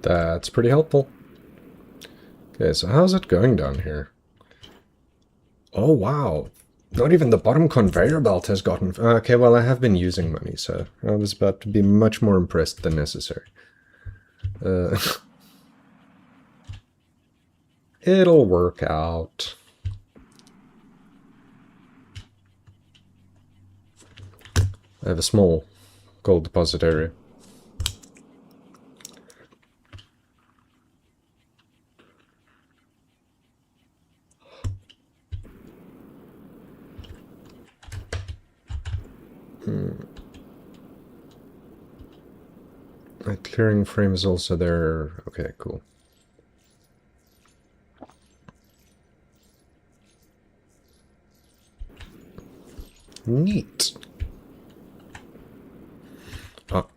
That's pretty helpful. Okay, so how's it going down here? Oh, wow. Not even the bottom conveyor belt has gotten... Okay, well, I have been using money, so I was about to be much more impressed than necessary. It'll work out. I have a small gold deposit area. My clearing frame is also there. Okay, cool. Neat. Ah.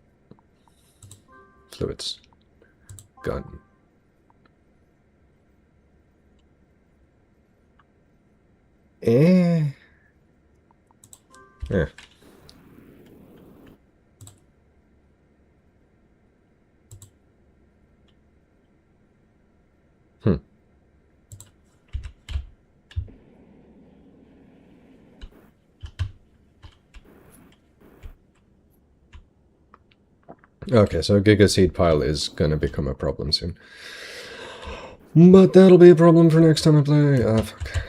Fluids. gun. Yeah. Okay, so Giga Seed Pile is gonna become a problem soon. But that'll be a problem for next time I play. Ah, fuck.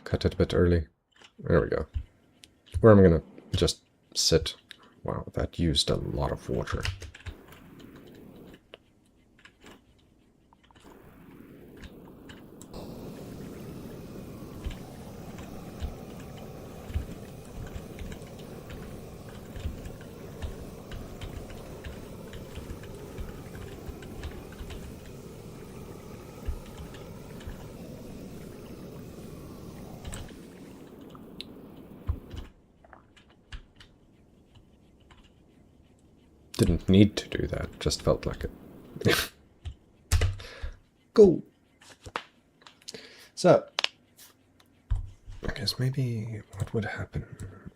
Cut it a bit early. There we go. Where am I gonna just sit? Wow, that used a lot of water. Didn't need to do that, just felt like it. Cool. So, I guess maybe what would happen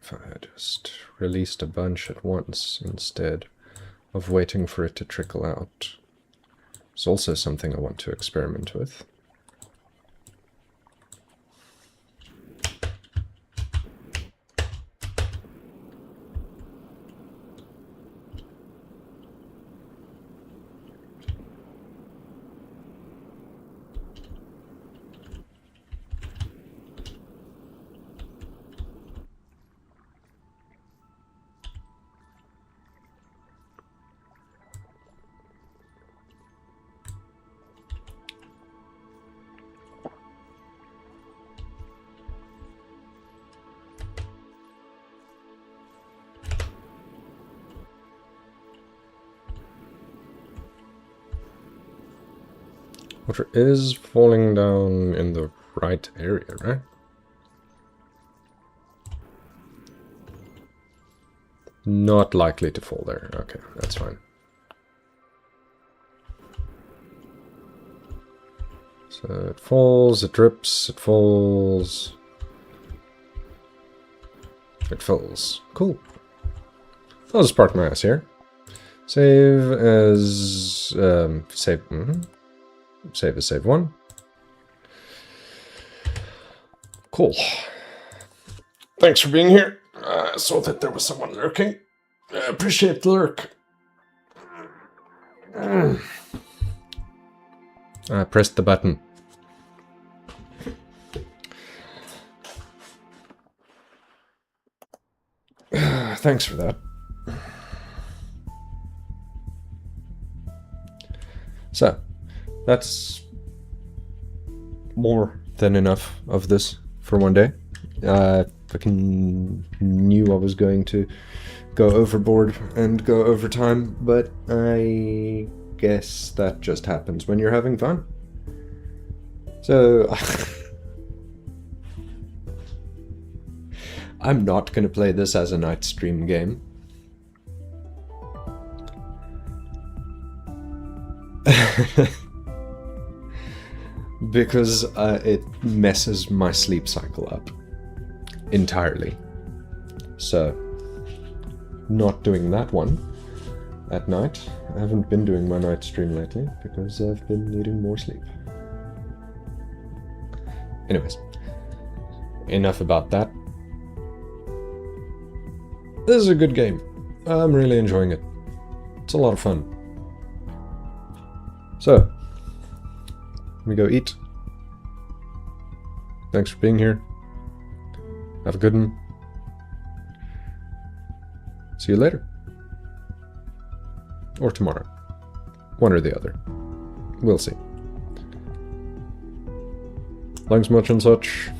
if I just released a bunch at once instead of waiting for it to trickle out? It's also something I want to experiment with. Water is falling down in the right area, right? Not likely to fall there. Okay, that's fine. So it falls, it drips, it falls. It fills. Cool. I'll just park my ass here. Save as... save... Save as save one. Cool. Thanks for being here. I saw that there was someone lurking. I appreciate the lurk. I pressed the button. Thanks for that. So, that's more than enough of this for one day. I fucking knew I was going to go overboard and go over time, but I guess that just happens when you're having fun. So, I'm not going to play this as a night stream game. Because it messes my sleep cycle up entirely. So, not doing that one at night. I haven't been doing my night stream lately because I've been needing more sleep. Anyways, enough about that. This is a good game. I'm really enjoying it. It's a lot of fun. So, let me go eat. Thanks for being here. Have a good one. See you later. Or tomorrow. One or the other. We'll see. Thanks much and such.